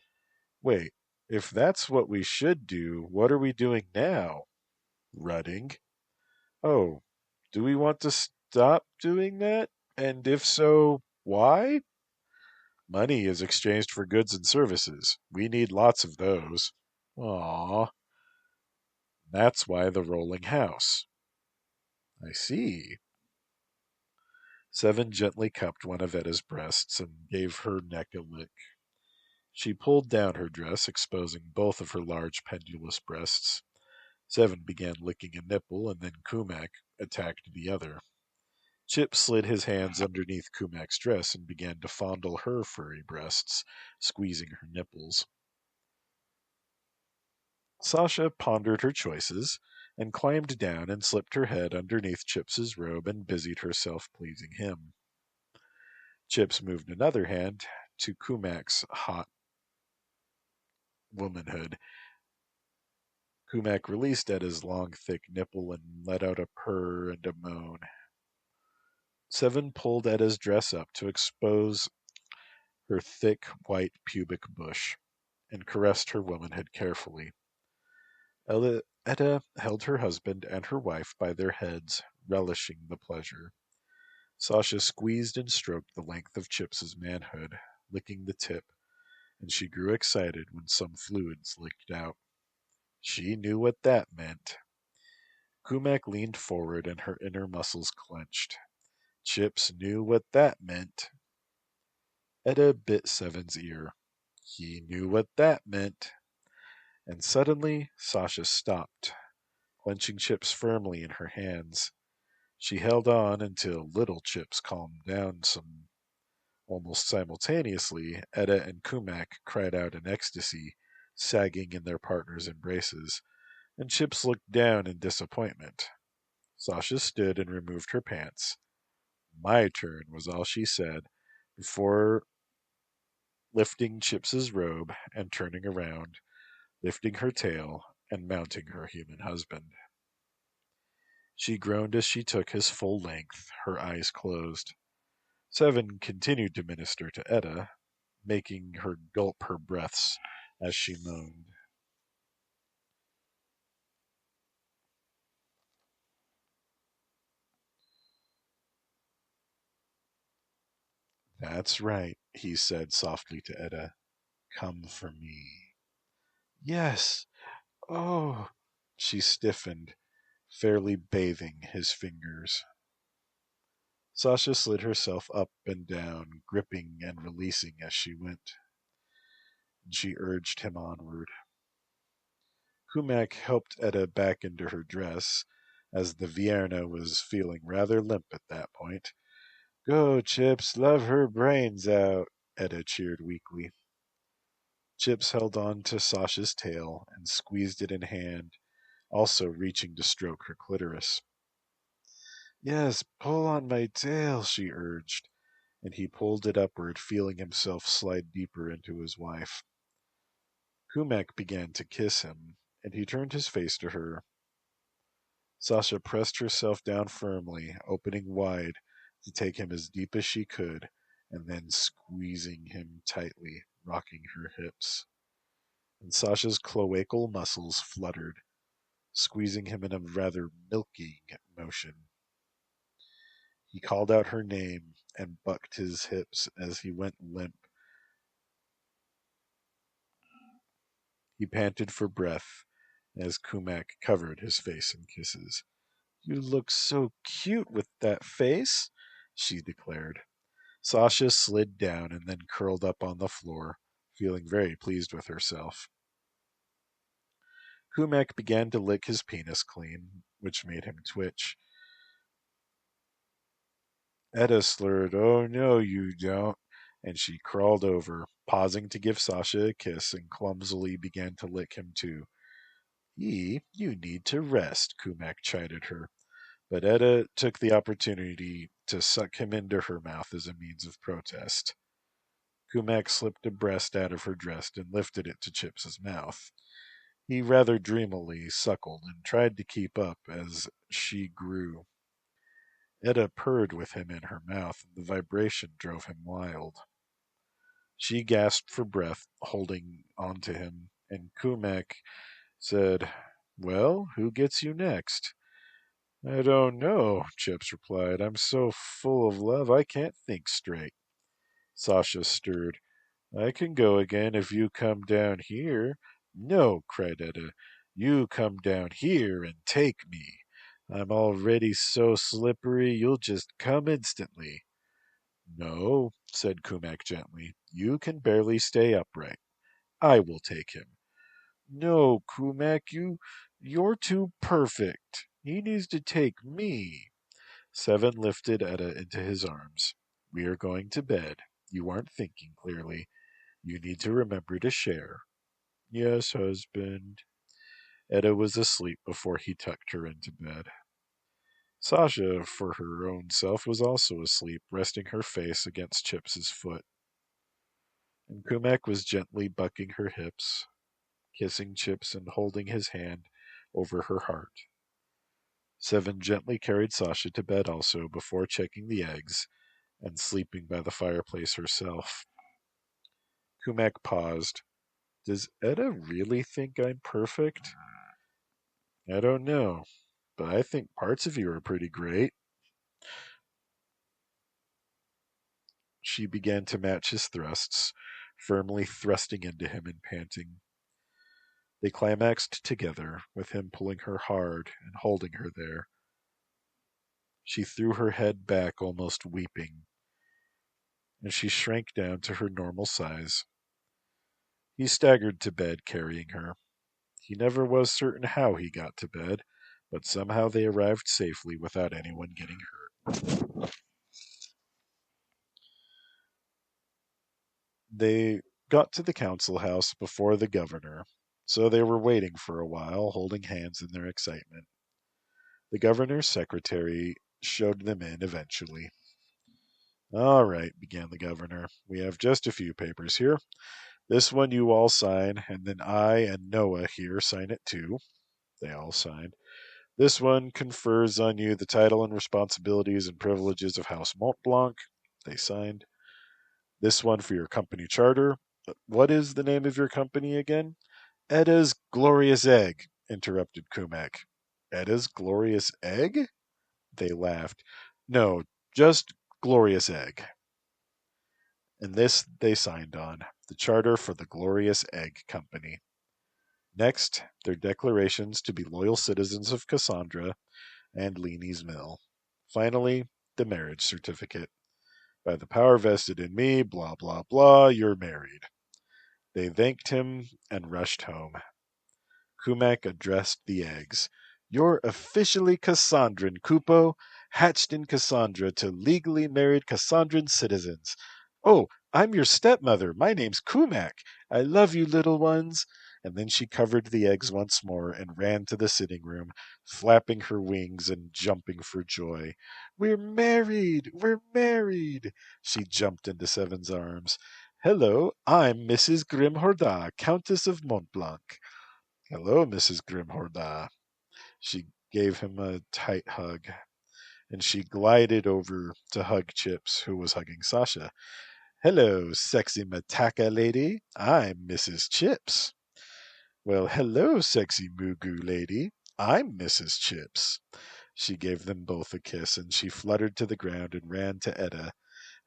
Wait, if that's what we should do, what are we doing now? Rutting. Oh, do we want to stop doing that? And if so, why? Money is exchanged for goods and services. We need lots of those. Aw, that's why the rolling house. I see. Seven gently cupped one of Etta's breasts and gave her neck a lick. She pulled down her dress, exposing both of her large pendulous breasts. Seven began licking a nipple, and then Kumak attacked the other. Chip slid his hands underneath Kumak's dress and began to fondle her furry breasts, squeezing her nipples. Sasha pondered her choices and climbed down and slipped her head underneath Chips's robe and busied herself pleasing him. Chips moved another hand to Kumak's hot womanhood. Kumak released Edda's long, thick nipple and let out a purr and a moan. Seven pulled Edda's dress up to expose her thick, white pubic bush and caressed her womanhood carefully. Edda held her husband and her wife by their heads, relishing the pleasure. Sasha squeezed and stroked the length of Chips's manhood, licking the tip, and she grew excited when some fluids leaked out. She knew what that meant. Kumak leaned forward and her inner muscles clenched. Chips knew what that meant. Edda bit Seven's ear. He knew what that meant. And suddenly Sasha stopped, clenching Chips firmly in her hands. She held on until little Chips calmed down some. Almost simultaneously, Edda and Kumak cried out in ecstasy, sagging in their partners' embraces, and Chips looked down in disappointment. Sasha stood and removed her pants. My turn, was all she said, before lifting Chips's robe and turning around, lifting her tail and mounting her human husband. She groaned as she took his full length, her eyes closed. Seven continued to minister to Edda, making her gulp her breaths as she moaned. That's right, he said softly to Edda. Come for me. Yes. Oh. She stiffened, fairly bathing his fingers. Sasha slid herself up and down, gripping and releasing as she went. She urged him onward. Kumak helped Edda back into her dress, as the Vierna was feeling rather limp at that point. Go, Chips, love her brains out, Edda cheered weakly. Chips held on to Sasha's tail and squeezed it in hand, also reaching to stroke her clitoris. Yes, pull on my tail, she urged, and he pulled it upward, feeling himself slide deeper into his wife. Kumak began to kiss him, and he turned his face to her. Sasha pressed herself down firmly, opening wide to take him as deep as she could, and then squeezing him tightly, rocking her hips. And Sasha's cloacal muscles fluttered, squeezing him in a rather milking motion. He called out her name and bucked his hips as he went limp. He panted for breath as Kumak covered his face in kisses. You look so cute with that face, she declared. Sasha slid down and then curled up on the floor, feeling very pleased with herself. Kumak began to lick his penis clean, which made him twitch. Edda slurred, Oh no, you don't, and she crawled over, pausing to give Sasha a kiss, and clumsily began to lick him too. You need to rest, Kumak chided her, but Edda took the opportunity to suck him into her mouth as a means of protest. Kumak slipped a breast out of her dress and lifted it to Chips's mouth. He rather dreamily suckled and tried to keep up as she grew. Edda purred with him in her mouth, and the vibration drove him wild. She gasped for breath, holding on to him, and Kumak said, Well, who gets you next? I don't know, Chips replied. I'm so full of love I can't think straight. Sasha stirred. I can go again if you come down here. No, cried Edda. You come down here and take me. I'm already so slippery you'll just come instantly. No, said Kumak gently. You can barely stay upright. I will take him. No, Kumak, you're too perfect. He needs to take me. Seven lifted Edda into his arms. We are going to bed. You aren't thinking clearly. You need to remember to share. Yes, husband. Edda was asleep before he tucked her into bed. Sasha, for her own self, was also asleep, resting her face against Chips's foot. And Kumak was gently bucking her hips, kissing Chips and holding his hand over her heart. Seven gently carried Sasha to bed also before checking the eggs and sleeping by the fireplace herself. Kumak paused. Does Etta really think I'm perfect? I don't know, but I think parts of you are pretty great. She began to match his thrusts, firmly thrusting into him and panting. They climaxed together, with him pulling her hard and holding her there. She threw her head back, almost weeping, and she shrank down to her normal size. He staggered to bed, carrying her. He never was certain how he got to bed, but somehow they arrived safely without anyone getting hurt. They got to the council house before the governor, so they were waiting for a while, holding hands in their excitement. The governor's secretary showed them in eventually. All right, began the governor. We have just a few papers here. This one you all sign, and then I and Noah here sign it too. They all signed. This one confers on you the title and responsibilities and privileges of House Montblanc. They signed. This one for your company charter. What is the name of your company again? Edda's Glorious Egg, interrupted Kumak. Edda's Glorious Egg? They laughed. No, just Glorious Egg. And this they signed on, the charter for the Glorious Egg Company. Next, their declarations to be loyal citizens of Cassandra and Leanie's Mill. Finally, the marriage certificate. By the power vested in me, blah, blah, blah, you're married. They thanked him and rushed home. Kumak addressed the eggs. You're officially Cassandran, Kupo, hatched in Cassandra to legally married Cassandran citizens. Oh, I'm your stepmother. My name's Kumak. I love you, little ones. And then she covered the eggs once more and ran to the sitting room, flapping her wings and jumping for joy. We're married! We're married! She jumped into Seven's arms. Hello, I'm Mrs. Grimhorda, Countess of Montblanc. Hello, Mrs. Grimhorda. She gave him a tight hug, and she glided over to hug Chips, who was hugging Sasha. Hello, sexy Mataka lady. I'm Mrs. Chips. Well, hello, sexy Mugu lady. I'm Mrs. Chips. She gave them both a kiss, and she fluttered to the ground and ran to Etta.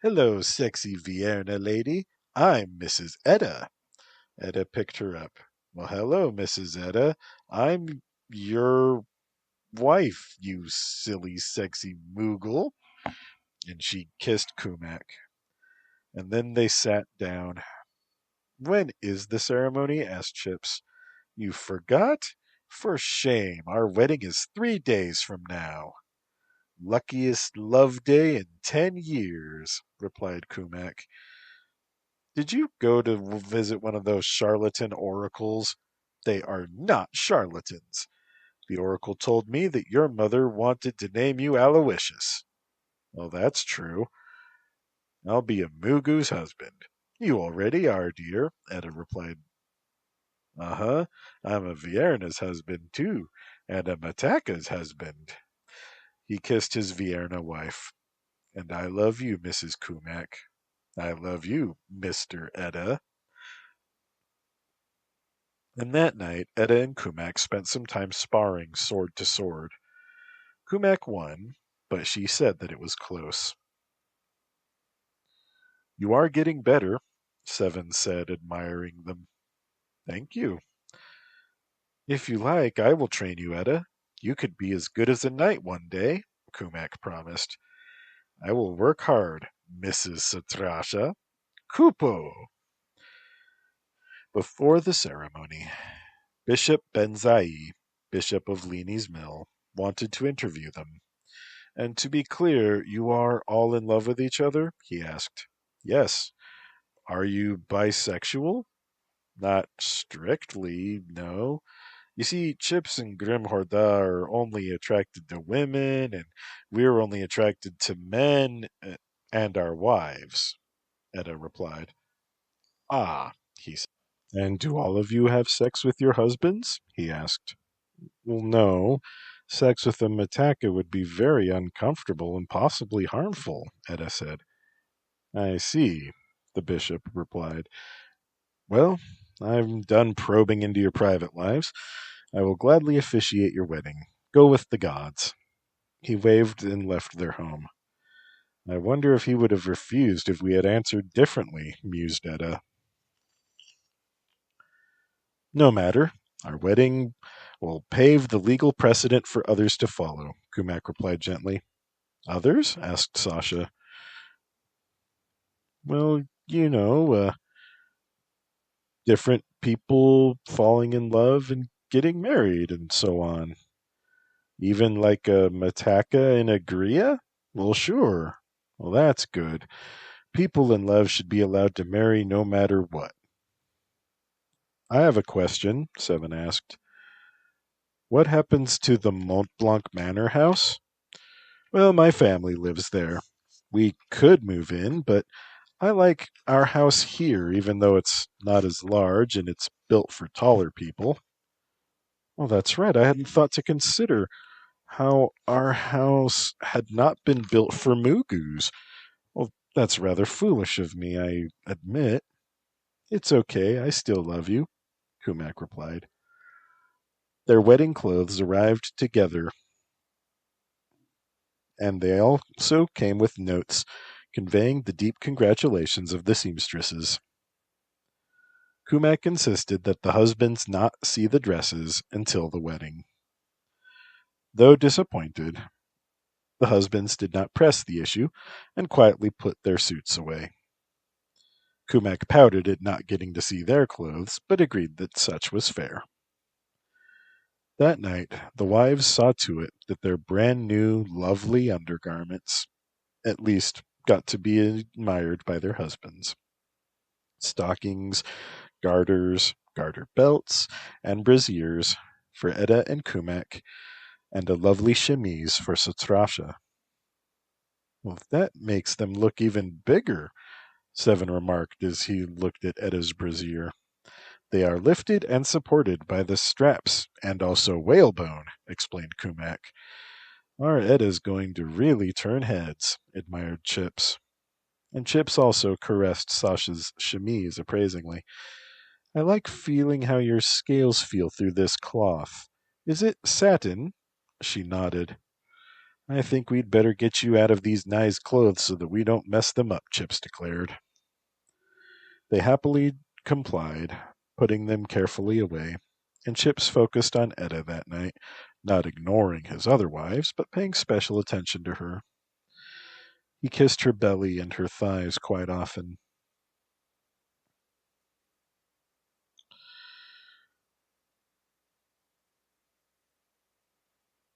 Hello, sexy Vierna lady. I'm Mrs. Etta. Etta picked her up. Well, hello, Mrs. Etta. I'm your wife, you silly, sexy Moogle. And she kissed Kumak. And then they sat down. When is the ceremony? Asked Chips. You forgot? For shame. Our wedding is 3 days from now. Luckiest love day in 10 years, replied Kumak. Did you go to visit one of those charlatan oracles? They are not charlatans. The oracle told me that your mother wanted to name you Aloysius. Well, that's true. I'll be a Mugu's husband. You already are, dear, Etta replied. Uh-huh. I'm a Vierna's husband, too, and a Mataka's husband. He kissed his Vierna wife. And I love you, Mrs. Kumak. I love you, Mr. Etta. And that night, Etta and Kumak spent some time sparring sword to sword. Kumak won, but she said that it was close. You are getting better, Seven said, admiring them. Thank you. If you like, I will train you, Etta. You could be as good as a knight one day, Kumak promised. I will work hard, Mrs. Satrasha. Kupo! Before the ceremony, Bishop Benzai, Bishop of Leanie's Mill, wanted to interview them. And to be clear, you are all in love with each other? He asked. Yes. Are you bisexual? Not strictly, no. You see, Chips and Grimhorda are only attracted to women, and we're only attracted to men and our wives, Etta replied. Ah, he said. And do all of you have sex with your husbands? He asked. Well, no. Sex with a Mataka would be very uncomfortable and possibly harmful, Etta said. I see, the bishop replied. Well, I'm done probing into your private lives. I will gladly officiate your wedding. Go with the gods. He waved and left their home. I wonder if he would have refused if we had answered differently, mused Etta. No matter. Our wedding will pave the legal precedent for others to follow, Kumak replied gently. Others? Asked Sasha. Well, different people falling in love and getting married and so on. Even like a Mataka and a Gria? Well, sure. Well, that's good. People in love should be allowed to marry no matter what. I have a question, Seven asked. What happens to the Montblanc Manor house? Well, my family lives there. We could move in, but I like our house here, even though it's not as large and it's built for taller people. Well, that's right. I hadn't thought to consider how our house had not been built for Mugus. Well, that's rather foolish of me, I admit. It's okay. I still love you, Kumak replied. Their wedding clothes arrived together, and they also came with notes conveying the deep congratulations of the seamstresses. Kumak insisted that the husbands not see the dresses until the wedding. Though disappointed, the husbands did not press the issue and quietly put their suits away. Kumak pouted at not getting to see their clothes, but agreed that such was fair. That night, the wives saw to it that their brand new, lovely undergarments, at least, got to be admired by their husbands. Stockings, garters, garter belts, and brassiers for Etta and Kumak, and a lovely chemise for Satrasha. Well, that makes them look even bigger, Seven remarked as he looked at Etta's brassiere. They are lifted and supported by the straps and also whalebone, explained Kumak. Our Etta's going to really turn heads, admired Chips. And Chips also caressed Sasha's chemise appraisingly. I like feeling how your scales feel through this cloth. Is it satin? She nodded. I think we'd better get you out of these nice clothes so that we don't mess them up, Chips declared. They happily complied, putting them carefully away, and Chips focused on Etta that night, not ignoring his other wives, but paying special attention to her. He kissed her belly and her thighs quite often.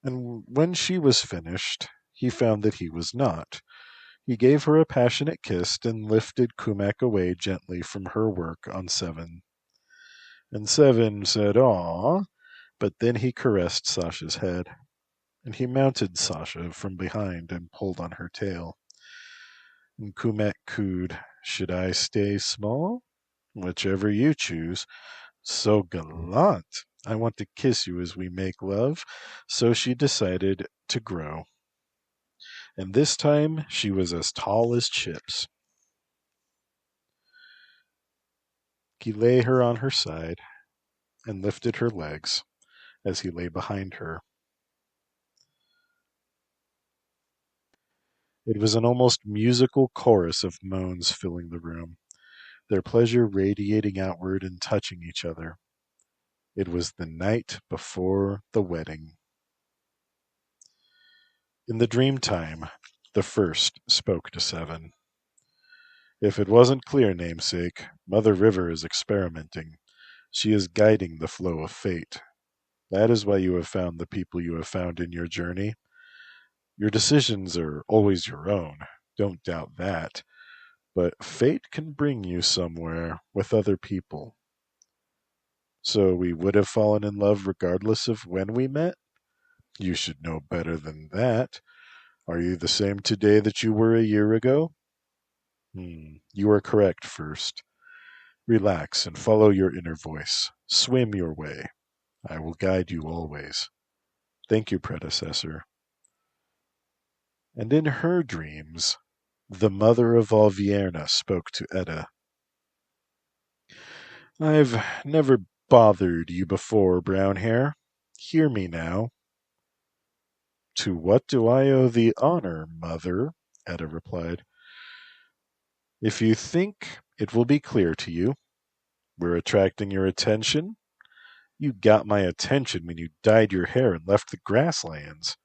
And when she was finished, he found that he was not. He gave her a passionate kiss and lifted Kumak away gently from her work on Seven. And Seven said, "Aw," but then he caressed Sasha's head, and he mounted Sasha from behind and pulled on her tail. And Kumak cooed, "Should I stay small?" "Whichever you choose." "So gallant. I want to kiss you as we make love." So she decided to grow. And this time she was as tall as Chips. He lay her on her side and lifted her legs as he lay behind her. It was an almost musical chorus of moans filling the room, their pleasure radiating outward and touching each other. It was the night before the wedding. In the dream time, the first spoke to Seven. "If it wasn't clear, namesake, Mother River is experimenting. She is guiding the flow of fate. That is why you have found the people you have found in your journey. Your decisions are always your own, don't doubt that, but fate can bring you somewhere with other people. So we would have fallen in love regardless of when we met? You should know better than that. Are you the same today that you were a year ago?" You are correct, First. Relax and follow your inner voice. Swim your way. I will guide you always. Thank you, predecessor. And in her dreams, the mother of all Vierna spoke to Edda. I've never bothered you before, brown hair. Hear me now. To what do I owe the honor, mother? Edda replied. If you think it will be clear to you, we're attracting your attention. You got my attention when you dyed your hair and left the grasslands.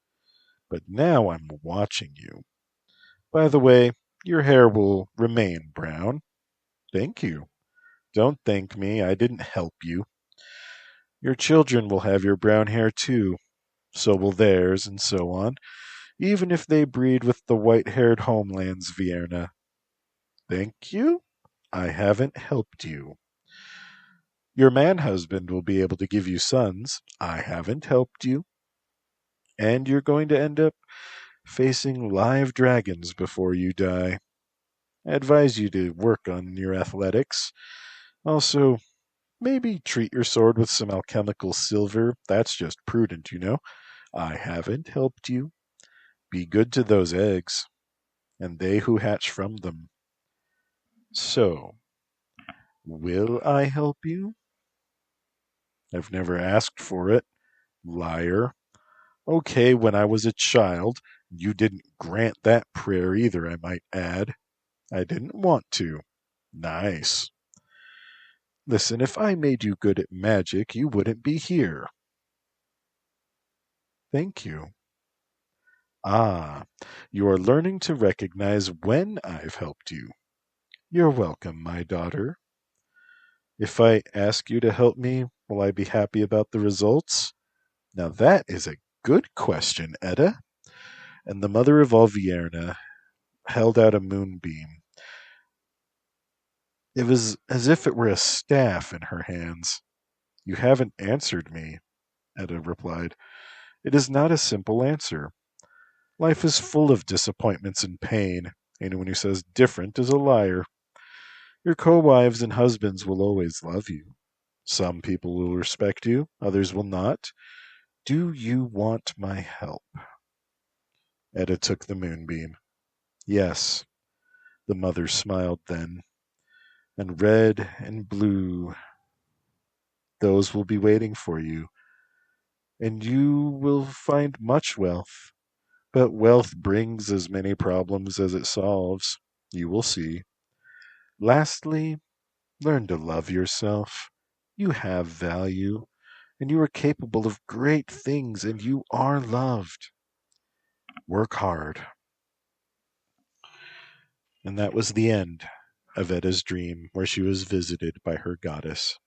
But now I'm watching you. By the way, your hair will remain brown. Thank you. Don't thank me. I didn't help you. Your children will have your brown hair too. So will theirs, and so on, even if they breed with the white-haired homelands, Vierna. Thank you. I haven't helped you. Your man-husband will be able to give you sons. I haven't helped you. And you're going to end up facing live dragons before you die. I advise you to work on your athletics. Also, maybe treat your sword with some alchemical silver. That's just prudent, you know. I haven't helped you. Be good to those eggs, and they who hatch from them. So, will I help you? I've never asked for it. Liar. Okay, when I was a child, you didn't grant that prayer either, I might add. I didn't want to. Nice. Listen, if I made you good at magic, you wouldn't be here. Thank you. Ah, you are learning to recognize when I've helped you. You're welcome, my daughter. If I ask you to help me, will I be happy about the results? Now that is a good question, Edda. And the mother of all Vierna held out a moonbeam. It was as if it were a staff in her hands. You haven't answered me, Edda replied. It is not a simple answer. Life is full of disappointments and pain. Anyone who says different is a liar. Your co-wives and husbands will always love you. Some people will respect you, others will not. Do you want my help? Edda took the moonbeam. Yes, the mother smiled then. And red and blue, those will be waiting for you. And you will find much wealth. But wealth brings as many problems as it solves. You will see. Lastly, learn to love yourself. You have value, and you are capable of great things, and you are loved. Work hard. And that was the end of Edda's dream, where she was visited by her goddess.